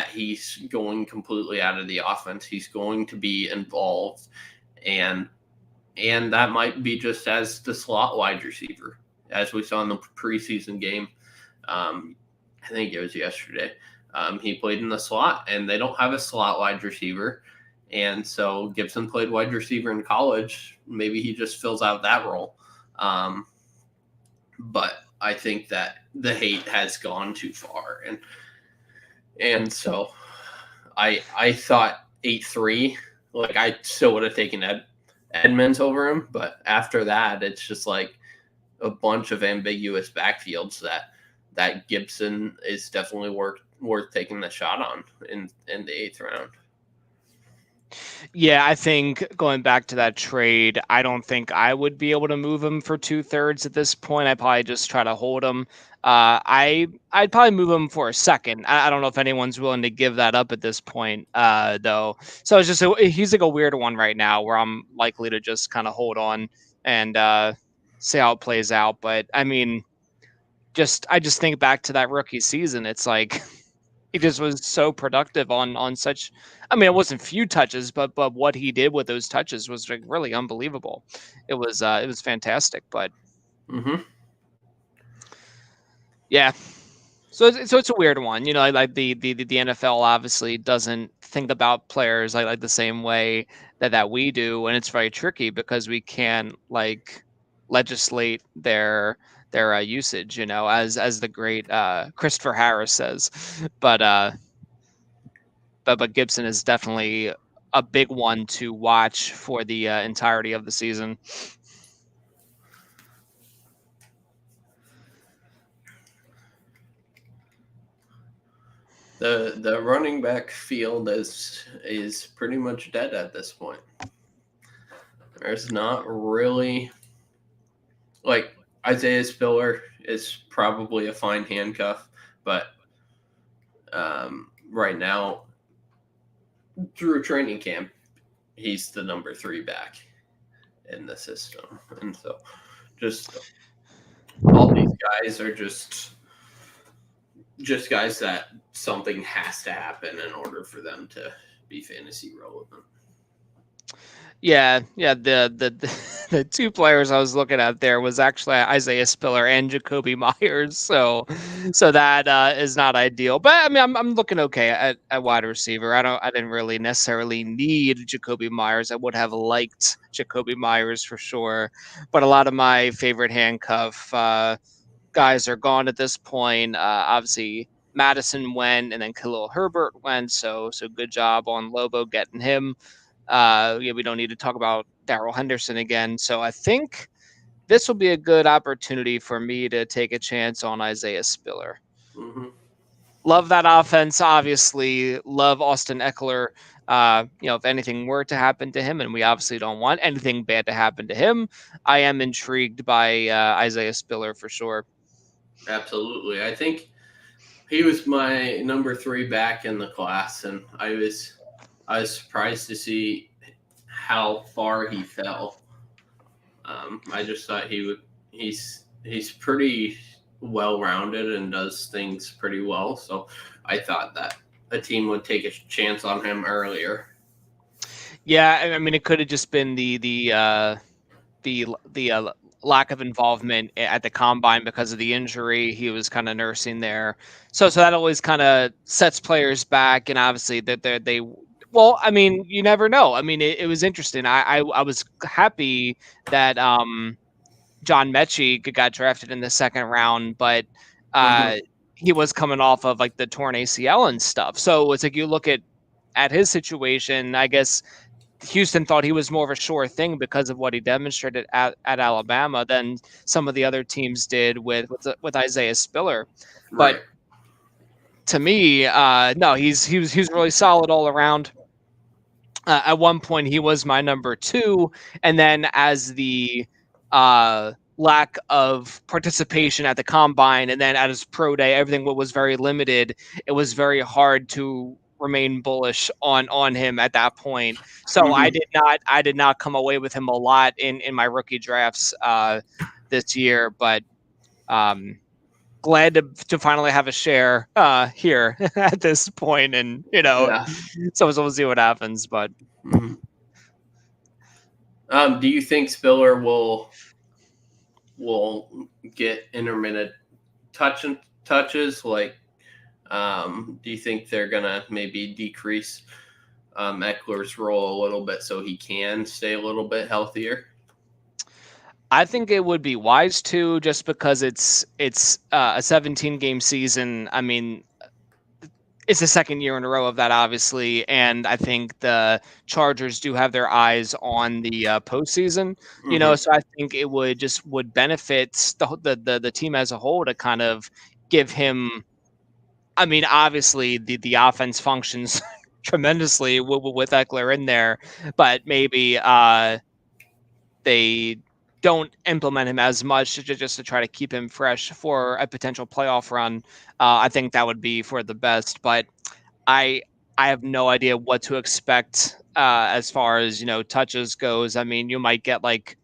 he's going completely out of the offense. He's going to be involved, and that might be just as the slot wide receiver, as we saw in the preseason game. I think it was yesterday. He played in the slot, and they don't have a slot wide receiver. And so Gibson played wide receiver in college. Maybe he just fills out that role. But I think that the hate has gone too far. And so I thought 8-3, like, I still would have taken Edmonds over him. But after that, it's just like a bunch of ambiguous backfields that Gibson is definitely worth taking the shot on in the 8th round. Yeah, I think going back to that trade, I don't think I would be able to move him for 2/3 at this point. I'd probably just try to hold him. I'd probably move him for a second. I don't know if anyone's willing to give that up at this point, though. So it's just he's like a weird one right now, where I'm likely to just kind of hold on and see how it plays out. But I mean, I just think back to that rookie season. It's like he just was so productive on such. I mean, it wasn't few touches, but what he did with those touches was like really unbelievable. It was fantastic. But yeah, so it's a weird one. Like the NFL obviously doesn't think about players like the same way that we do, and it's very tricky because we can't like legislate their usage, as the great Christopher Harris says. But Gibson is definitely a big one to watch for the entirety of the season. The running back field is pretty much dead at this point. There's not really, like, Isaiah Spiller is probably a fine handcuff, but right now, through training camp, he's the number 3 back. in the system. And so just all these guys are just guys that something has to happen in order for them to be fantasy relevant. Yeah. The two players I was looking at there was actually Isaiah Spiller and Jacoby Myers. So that is not ideal. But I mean, I'm looking okay at wide receiver. I didn't really necessarily need Jacoby Myers. I would have liked Jacoby Myers for sure. But a lot of my favorite handcuff guys are gone at this point. Obviously, Madison went, and then Khalil Herbert went. So good job on Lobo getting him. We don't need to talk about Darrell Henderson again. So I think this will be a good opportunity for me to take a chance on Isaiah Spiller. Mm-hmm. Love that offense, obviously. Love Austin Eckler. If anything were to happen to him, and we obviously don't want anything bad to happen to him, I am intrigued by Isaiah Spiller for sure. Absolutely. I think he was my number 3 back in the class, and I was surprised to see how far he fell. I just thought he's pretty well rounded and does things pretty well. So I thought that a team would take a chance on him earlier. Yeah, I mean, it could have just been the lack of involvement at the combine because of the injury he was kind of nursing there. So that always kind of sets players back, and obviously that they. Well, I mean, you never know. I mean, it was interesting. I was happy that John Mechie got drafted in the second round, but he was coming off of like the torn ACL and stuff. So it's like you look at his situation. I guess Houston thought he was more of a sure thing because of what he demonstrated at Alabama than some of the other teams did with Isaiah Spiller. Right. But to me, no, he was really solid all around. At one point, he was my number 2, and then as the lack of participation at the combine and then at his pro day, everything was very limited. It was very hard to remain bullish on him at that point. So Mm-hmm. I did not come away with him a lot in my rookie drafts this year, but glad to finally have a share here at this point, and Yeah. so we'll see what happens. But Mm-hmm. Do you think Spiller will get intermittent touches? Like, do you think they're gonna maybe decrease Eckler's role a little bit so he can stay a little bit healthier? I think it would be wise to, just because it's a 17 game season. I mean, it's the second year in a row of that, obviously, and I think the Chargers do have their eyes on the postseason. Mm-hmm. So I think it would benefit the team as a whole to kind of give him. I mean, obviously the offense functions tremendously with Eckler in there, but maybe they don't implement him as much just to try to keep him fresh for a potential playoff run. I think that would be for the best, but I have no idea what to expect as far as touches goes. I mean, you might get like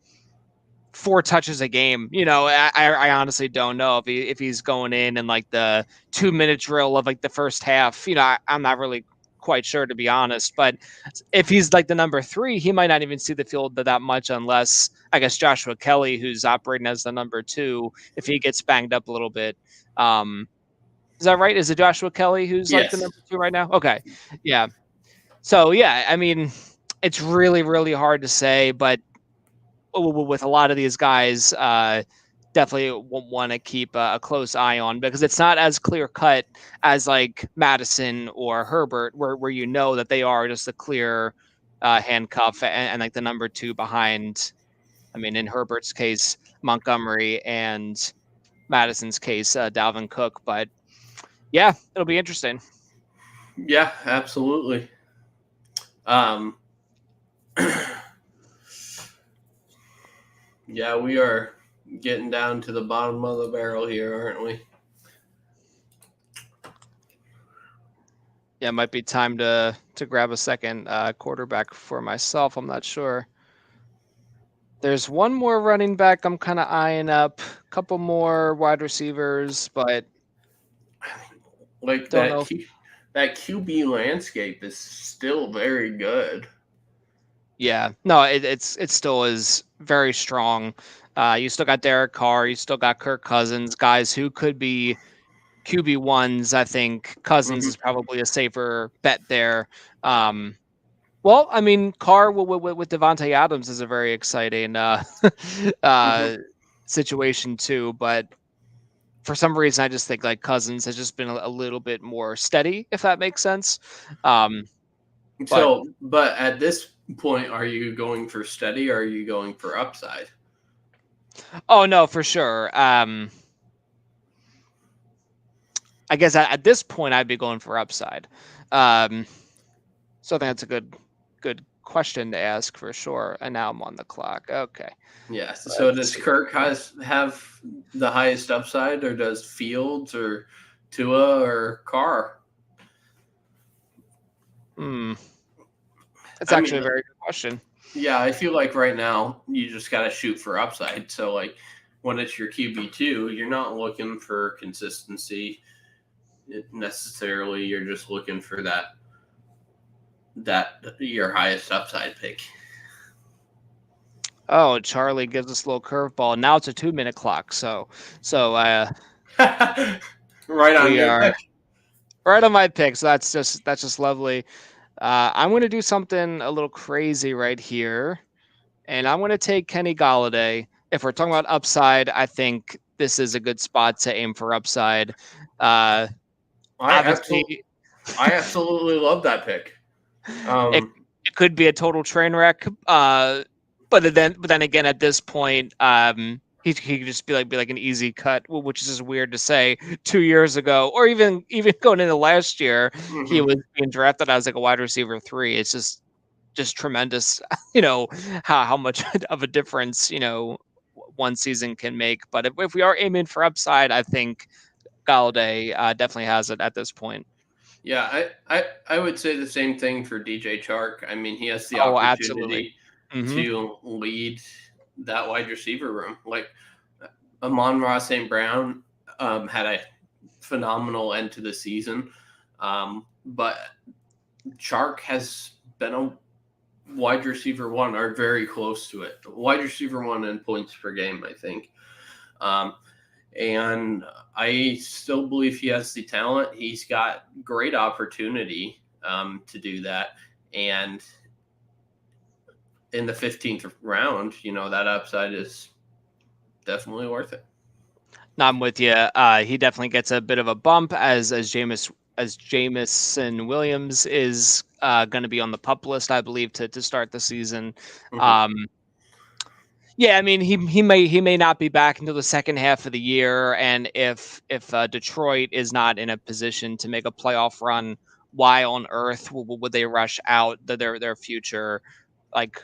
4 touches a game. I honestly don't know if he's going in like the 2-minute drill of like the first half. I'm not really quite sure, to be honest. But if he's like the number 3, he might not even see the field that much, unless I guess Joshua Kelly, who's operating as the number 2, if he gets banged up a little bit. Is that right? Is it Joshua Kelly who's like the Yes. number 2 right now? Okay, yeah. So yeah, I mean, it's really really hard to say, but with a lot of these guys, definitely want to keep a close eye on, because it's not as clear cut as like Madison or Herbert, where that they are just a clear handcuff and like the number 2 behind. I mean, in Herbert's case, Montgomery, and Madison's case, Dalvin Cook. But yeah, it'll be interesting. Yeah, absolutely. Yeah, we are getting down to the bottom of the barrel here, aren't we? Yeah, it might be time to grab a second quarterback for myself. I'm not sure. There's one more running back I'm kind of eyeing up, a couple more wide receivers, but Like don't know. that QB landscape is still very good. Yeah, no, it still is very strong. You still got Derek Carr, you still got Kirk Cousins, guys who could be QB1s. I think Cousins Hmm. is probably a safer bet there. Um, well, I mean, Carr with Devontae Adams is a very exciting Hmm. uh, situation too. But for some reason, I just think like Cousins has just been a little bit more steady, if that makes sense. Um, but So, but at this point, are you going for steady or are you going for upside? oh no, for sure. I guess at this point, I'd be going for upside. Um, so I think that's a good question to ask for sure. And now I'm on the clock. Okay, Yes. So let's does see. Kirk have the highest upside, or does Fields or Tua or Carr? Hmm, that's I actually mean, a very good question. yeah, I feel like right now you just got to shoot for upside. So like when it's your QB2, you're not looking for consistency necessarily. You're just looking for that your highest upside pick. Oh, Charlie gives us a little curveball. Now it's a 2 minute clock. So Right on we your are pick. right on my pick. So that's just lovely. I'm going to do something a little crazy right here, and I'm going to take Kenny Galladay. If we're talking about upside, I think this is a good spot to aim for upside. Uh, I absolutely, obviously, I absolutely love that pick. it Um, it could be a total train wreck. But then again, at this point, he could just be like an easy cut, which is just weird to say 2 years ago, or even going into last year, he mhm. was being drafted as like a wide receiver 3. It's just tremendous, how much of a difference one season can make. But if we are aiming for upside, I think Galladay definitely has it at this point. Yeah, I would say the same thing for DJ Chark. I mean, he has the Oh, absolutely. opportunity Hmm. to lead that wide receiver room. Like Amon-Ra St. Brown had a phenomenal end to the season, but Chark has been a wide receiver one or very close to it. Wide receiver one in points per game, I think. Um, and I still believe he has the talent. He's got great opportunity to do that. And in the 15th round, that upside is definitely worth it. No, I'm with you. He definitely gets a bit of a bump as Jamison Williams is going to be on the pup list, I believe, to start the season. Mm-hmm. Um, yeah, I mean he may not be back until the second half of the year, and if Detroit is not in a position to make a playoff run, why on earth would they rush out their future like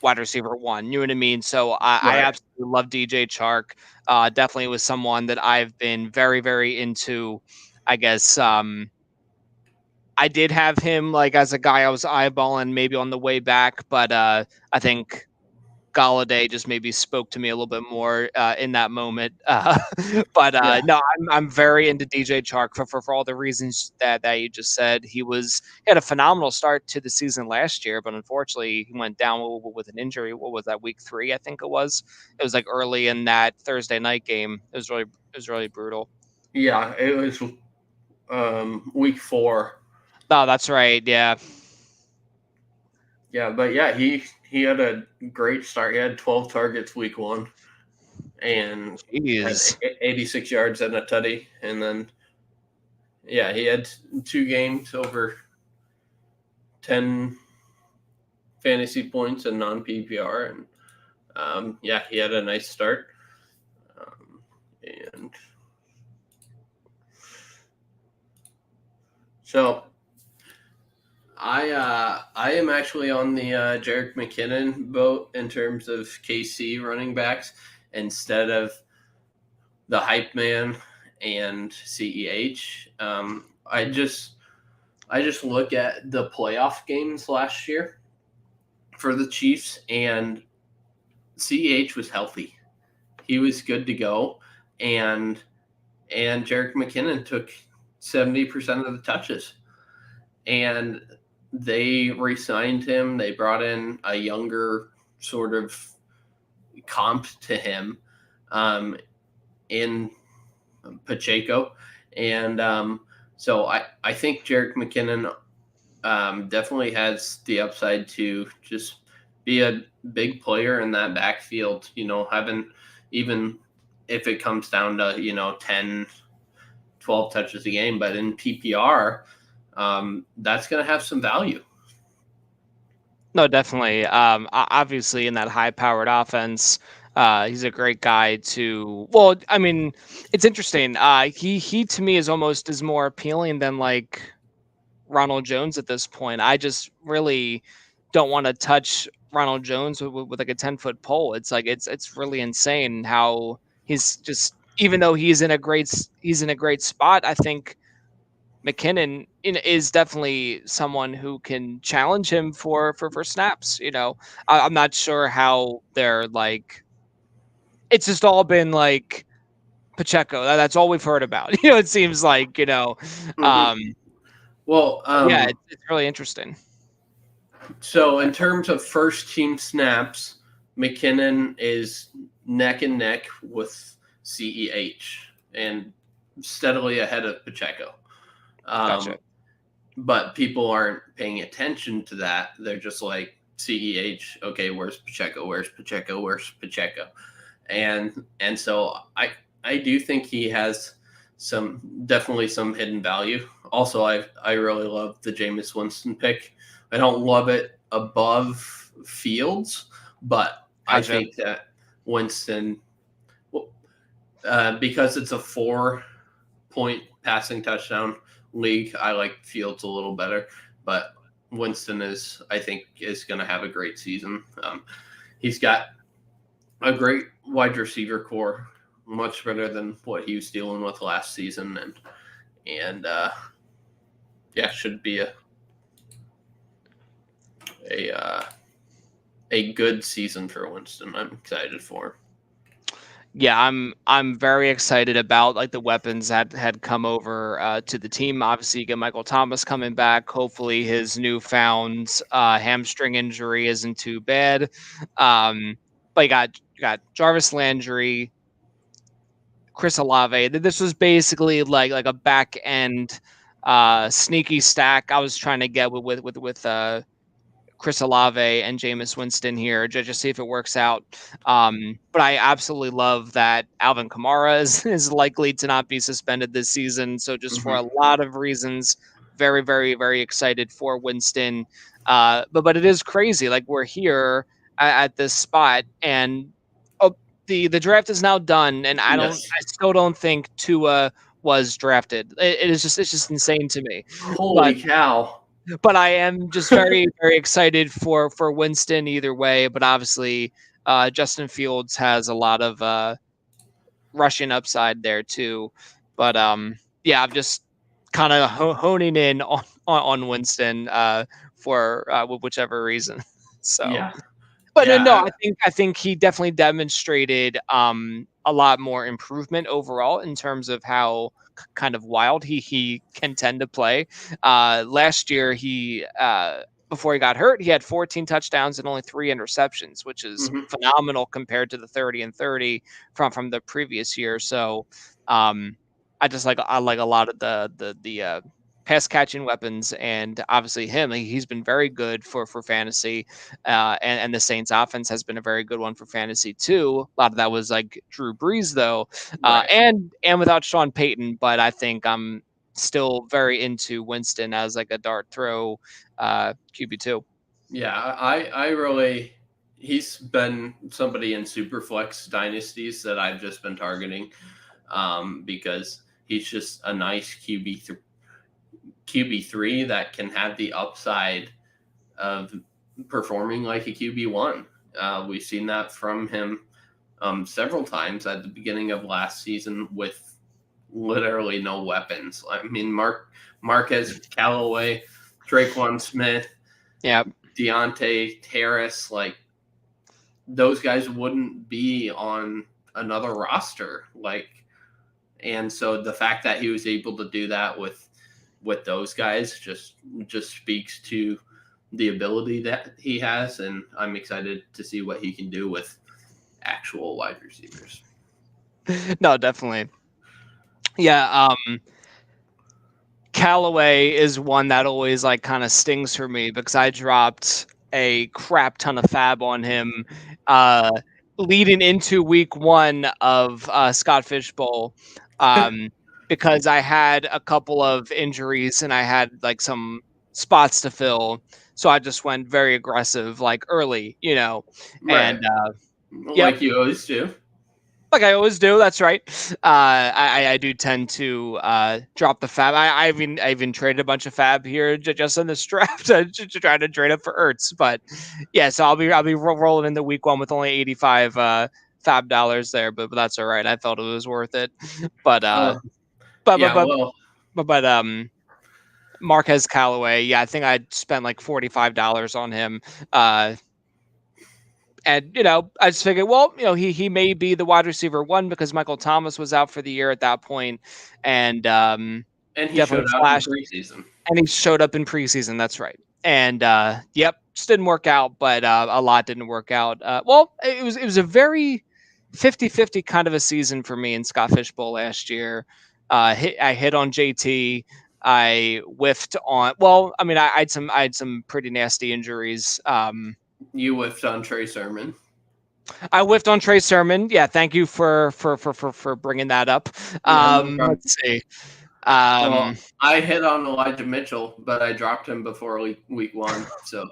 wide receiver one? You know what I mean? So I Right. absolutely love DJ Chark. Definitely was someone that I've been very very into. I guess I did have him like as a guy I was eyeballing maybe on the way back, but I think Galladay just maybe spoke to me a little bit more in that moment. But Yeah. no, I'm very into DJ Chark for all the reasons that you just said. He had a phenomenal start to the season last year, but unfortunately he went down with an injury. What was that, week 3? I think it was. It was like early in that Thursday night game. It was really brutal. Yeah. It was week 4. No, that's right. Yeah. Yeah. But yeah, he had a great start. He had 12 targets week 1 and had Jeez. 86 yards and a tutty. And then, yeah, he had 2 games over 10 fantasy points and non PPR. And yeah, he had a nice start. And so I am actually on the Jerick McKinnon boat in terms of KC running backs instead of the hype man and CEH. I just look at the playoff games last year for the Chiefs, and CEH was healthy. He was good to go, and Jerick McKinnon took 70% of the touches, and they re-signed him. They brought in a younger sort of comp to him in Pacheco, and so I think Jerick McKinnon definitely has the upside to just be a big player in that backfield, having, even if it comes down to 10, 12 touches a game, but in PPR, that's going to have some value. No, definitely. Obviously, in that high-powered offense, he's a great guy to. Well, I mean, it's interesting. He to me is more appealing than like Ronald Jones at this point. I just really don't want to touch Ronald Jones with like a 10-foot pole. It's like it's really insane how he's just, even though he's in a great spot. I think McKinnon is definitely someone who can challenge him for snaps. I'm not sure how they're like. It's just all been like Pacheco. That's all we've heard about. It seems like. Well, yeah, it's really interesting. So in terms of first team snaps, McKinnon is neck and neck with CEH and steadily ahead of Pacheco. Gotcha. But people aren't paying attention to that. They're just like, CEH, okay, where's Pacheco? Where's Pacheco? Where's Pacheco? And so I do think he has definitely some hidden value. Also, I really love the Jameis Winston pick. I don't love it above Fields, but Gotcha. I think that Winston, because it's a 4-point passing touchdown league, I like Fields a little better, but Winston I think is going to have a great season. He's got a great wide receiver core, much better than what he was dealing with last season, and should be a good season for Winston. I'm excited for him. Yeah, I'm very excited about like the weapons that had come over to the team. Obviously, you get Michael Thomas coming back. Hopefully, his newfound hamstring injury isn't too bad. But you got Jarvis Landry, Chris Olave. This was basically like a back end sneaky stack I was trying to get with Chris Olave and Jameis Winston here, just see if it works out. But I absolutely love that Alvin Kamara is likely to not be suspended this season. So just for a lot of reasons, very, very, very excited for Winston. But it is crazy. Like, we're here at this spot, and the draft is now done, and I still don't think Tua was drafted. It's just insane to me. Holy cow. But I am just very, very excited for Winston either way. But obviously, Justin Fields has a lot of rushing upside there too. But yeah, I'm just kind of honing in on Winston for whichever reason. So, yeah. But no, I think he definitely demonstrated a lot more improvement overall in terms of how kind of wild he can tend to play. Last year, he before he got hurt, he had 14 touchdowns and only 3 interceptions, which is phenomenal compared to the 30 and 30 from the previous year. So I like a lot of the pass catching weapons, and obviously he's been very good for fantasy, and the Saints offense has been a very good one for fantasy too. A lot of that was like Drew Brees though, right. and without Sean Payton, but I think I'm still very into Winston as like a dart throw QB2. Yeah, I really, he's been somebody in Superflex dynasties that I've just been targeting because he's just a nice QB3 that can have the upside of performing like a QB1. We've seen that from him several times at the beginning of last season with literally no weapons. I mean, Marquez Callaway, Traquan Smith, yeah, Deontay Harris, like those guys wouldn't be on another roster. And so the fact that he was able to do that with those guys just speaks to the ability that he has, and I'm excited to see what he can do with actual wide receivers. No, definitely. Yeah, Callaway is one that always like kind of stings for me because I dropped a crap ton of fab on him leading into week 1 of Scott Fishbowl because I had a couple of injuries and I had like some spots to fill. So I just went very aggressive, like early, Right. and Like you always do. like I always do. That's right. I do tend to drop the fab. I even traded a bunch of fab here just in this draft to try to trade up for Ertz. But yeah, so I'll be rolling into week 1 with only 85 fab dollars there, but that's all right. I felt it was worth it. But Yeah, well, Marquez Callaway, yeah, I think I spent like $45 on him. And I just figured, well, he may be the wide receiver 1 because Michael Thomas was out for the year at that point, and and he definitely showed up in flashed. preseason. And he showed up in preseason. That's right. And yep, just didn't work out, but a lot didn't work out. Well, it was a very 50-50 kind of a season for me in Scott Fishbowl last year. I hit on JT. I whiffed on. Well, I mean, I had some pretty nasty injuries. You whiffed on Trey Sermon. I whiffed on Trey Sermon. Yeah, thank you for bringing that up. Let's see. Well, I hit on Elijah Mitchell, but I dropped him before week 1. So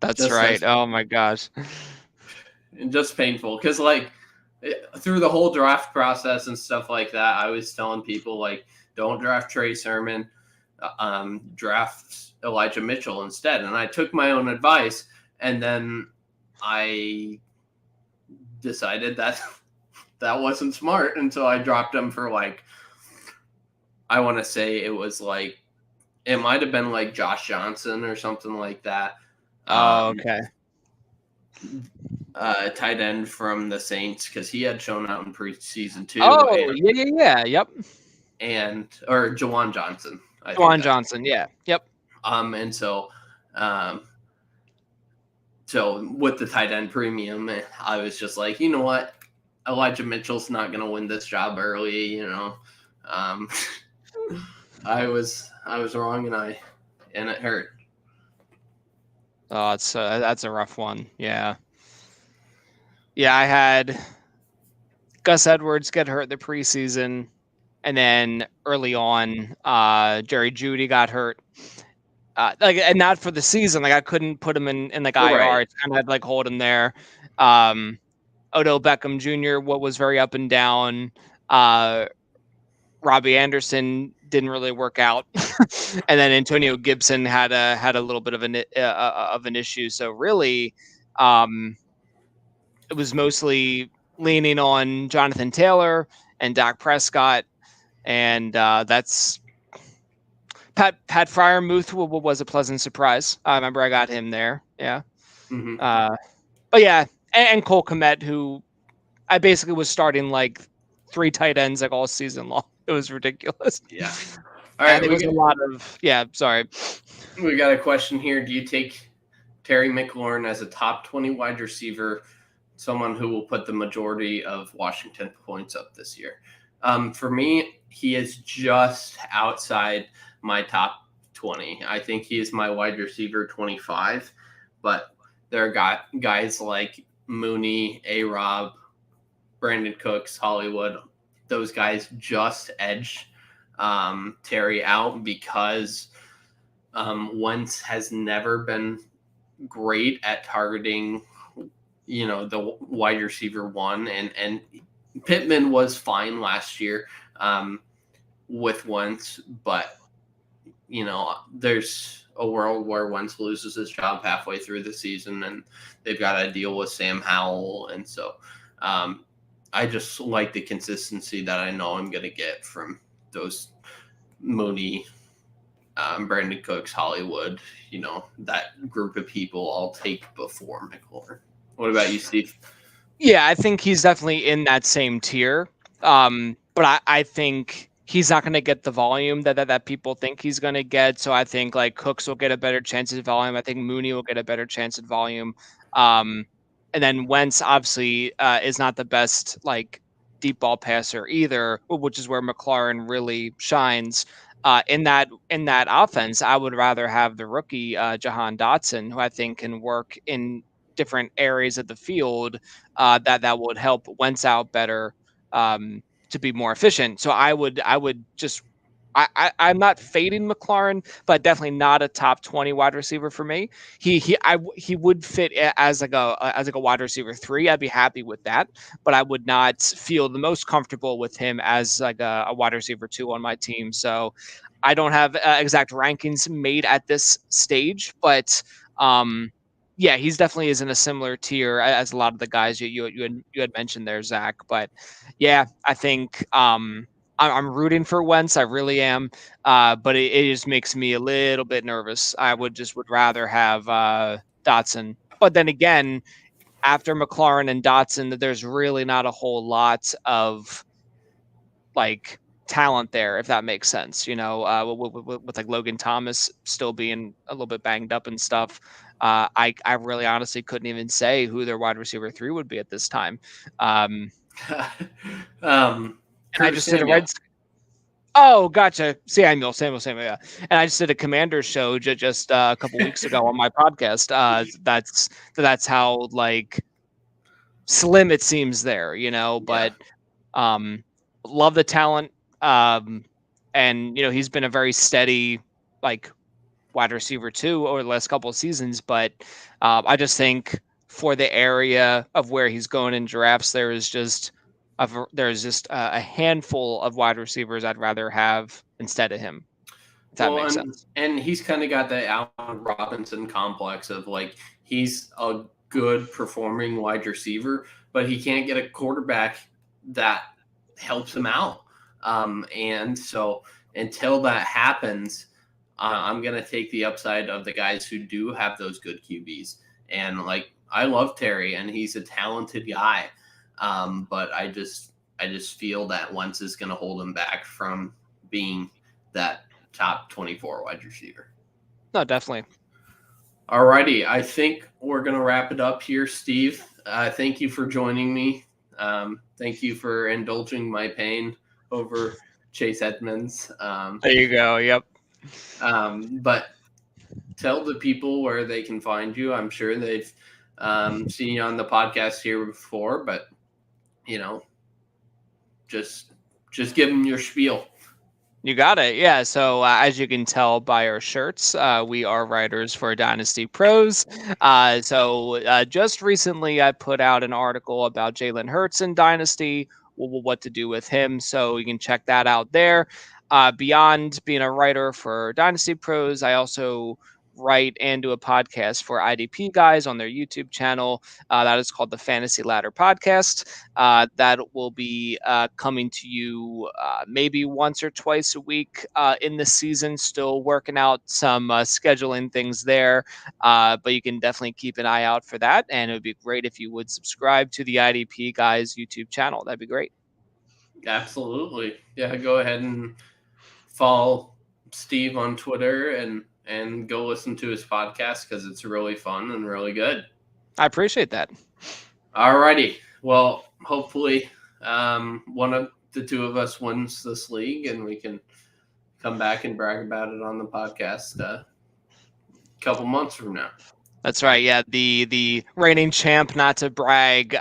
that's right. Oh my gosh. Just painful because through the whole draft process and stuff like that, I was telling people don't draft Trey Sermon, draft Elijah Mitchell instead. And I took my own advice, and then I decided that wasn't smart, and so I dropped him for I want to say it was it might have been Josh Johnson or something like that. Oh, okay. Tight end from the Saints because he had shown out in preseason too. Oh, yeah, yep. Or Jawan Johnson. Jawan Johnson, yeah, yep. And so with the tight end premium, I was just like, you know what, Elijah Mitchell's not going to win this job early. I was wrong, and it hurt. Oh, that's a rough one. Yeah. Yeah, I had Gus Edwards get hurt the preseason, and then early on, Jerry Jeudy got hurt. And not for the season. I couldn't put him in IR. Right. It's kind of had hold him there. Odell Beckham Jr. was very up and down. Robbie Anderson didn't really work out, and then Antonio Gibson had a little bit of an issue. So really, it was mostly leaning on Jonathan Taylor and Dak Prescott, and that's Pat Freiermuth was a pleasant surprise. I remember I got him there. Yeah. Mm-hmm. But yeah, and Cole Kmet, who I basically was starting 3 tight ends all season long. It was ridiculous. Yeah. All right. There was a lot of sorry. We got a question here. Do you take Terry McLaurin as a top 20 wide receiver, someone who will put the majority of Washington points up this year? For me, he is just outside my top 20. I think he is my wide receiver 25, but there are guys like Mooney, A-Rob, Brandon Cooks, Hollywood. Those guys just edge Terry out because Wentz has never been great at targeting, the wide receiver 1, and Pittman was fine last year with Wentz, but there's a world where Wentz loses his job halfway through the season, and they've got to deal with Sam Howell, and so I just like the consistency that I know I'm going to get from those Mooney, Brandon Cooks, Hollywood, that group of people I'll take before McLaurin. What about you, Steve? Yeah, I think he's definitely in that same tier. But I think he's not going to get the volume that people think he's going to get. So I think like Cooks will get a better chance at volume. I think Mooney will get a better chance at volume. And then Wentz obviously is not the best like deep ball passer either, which is where McLaurin really shines. In that offense, I would rather have the rookie Jahan Dotson, who I think can work in different areas of the field that would help Wentz out better to be more efficient. So I would just I'm not fading McLaurin, but definitely not a top 20 wide receiver for me. He would fit as like a wide receiver 3. I'd be happy with that, but I would not feel the most comfortable with him as like a wide receiver 2 on my team. So I don't have exact rankings made at this stage, but yeah, he's definitely is in a similar tier as a lot of the guys you had mentioned there, Zach. But yeah, I think I'm rooting for Wentz. I really am. But it just makes me a little bit nervous. I would rather have Dotson. But then again, after McLaurin and Dotson, there's really not a whole lot of like talent there, if that makes sense. You know, with like Logan Thomas still being a little bit banged up and stuff. I really honestly couldn't even say who their wide receiver 3 would be at this time. And I just did a Red. Oh, gotcha. Samuel. Yeah. And I just did a Commander show just a couple weeks ago on my podcast. That's how like slim it seems there, you know. But love the talent. And you know he's been a very steady like wide receiver 2 over the last couple of seasons. But I just think for the area of where he's going in drafts, there's just a handful of wide receivers I'd rather have instead of him. If that makes sense. And he's kind of got the Allen Robinson complex of like he's a good performing wide receiver, but he can't get a quarterback that helps him out. And so until that happens, I'm going to take the upside of the guys who do have those good QBs. And like, I love Terry and he's a talented guy. But I just feel that Wentz is going to hold him back from being that top 24 wide receiver. No, definitely. All righty. I think we're going to wrap it up here, Steve. Thank you for joining me. Thank you for indulging my pain over Chase Edmonds. There you go. Yep. But tell the people where they can find you. I'm sure they've seen you on the podcast here before, but you know, just give them your spiel. You got it. Yeah. So as you can tell by our shirts, we are writers for Dynasty Pros. So just recently I put out an article about Jalen Hurts in Dynasty, what to do with him. So you can check that out there. Beyond being a writer for Dynasty Pros, I also write and do a podcast for IDP guys on their YouTube channel. That is called the Fantasy Ladder Podcast. That will be coming to you maybe once or twice a week in the season. Still working out some scheduling things there, but you can definitely keep an eye out for that. And it would be great if you would subscribe to the IDP guys YouTube channel. That'd be great. Absolutely. Yeah, go ahead and follow Steve on Twitter and go listen to his podcast because it's really fun and really good. I appreciate that. All righty. Well, hopefully one of the two of us wins this league and we can come back and brag about it on the podcast a couple months from now. That's right. Yeah, the reigning champ, not to brag,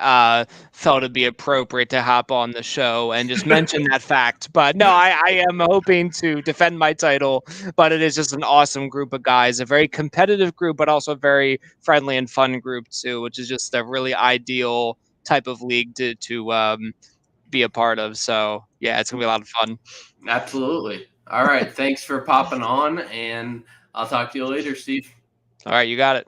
felt it'd be appropriate to hop on the show and just mention that fact. But no, I am hoping to defend my title. But it is just an awesome group of guys, a very competitive group, but also a very friendly and fun group too, which is just a really ideal type of league to be a part of. So yeah, it's gonna be a lot of fun. Absolutely. All right. Thanks for popping on, and I'll talk to you later, Steve. All right, you got it.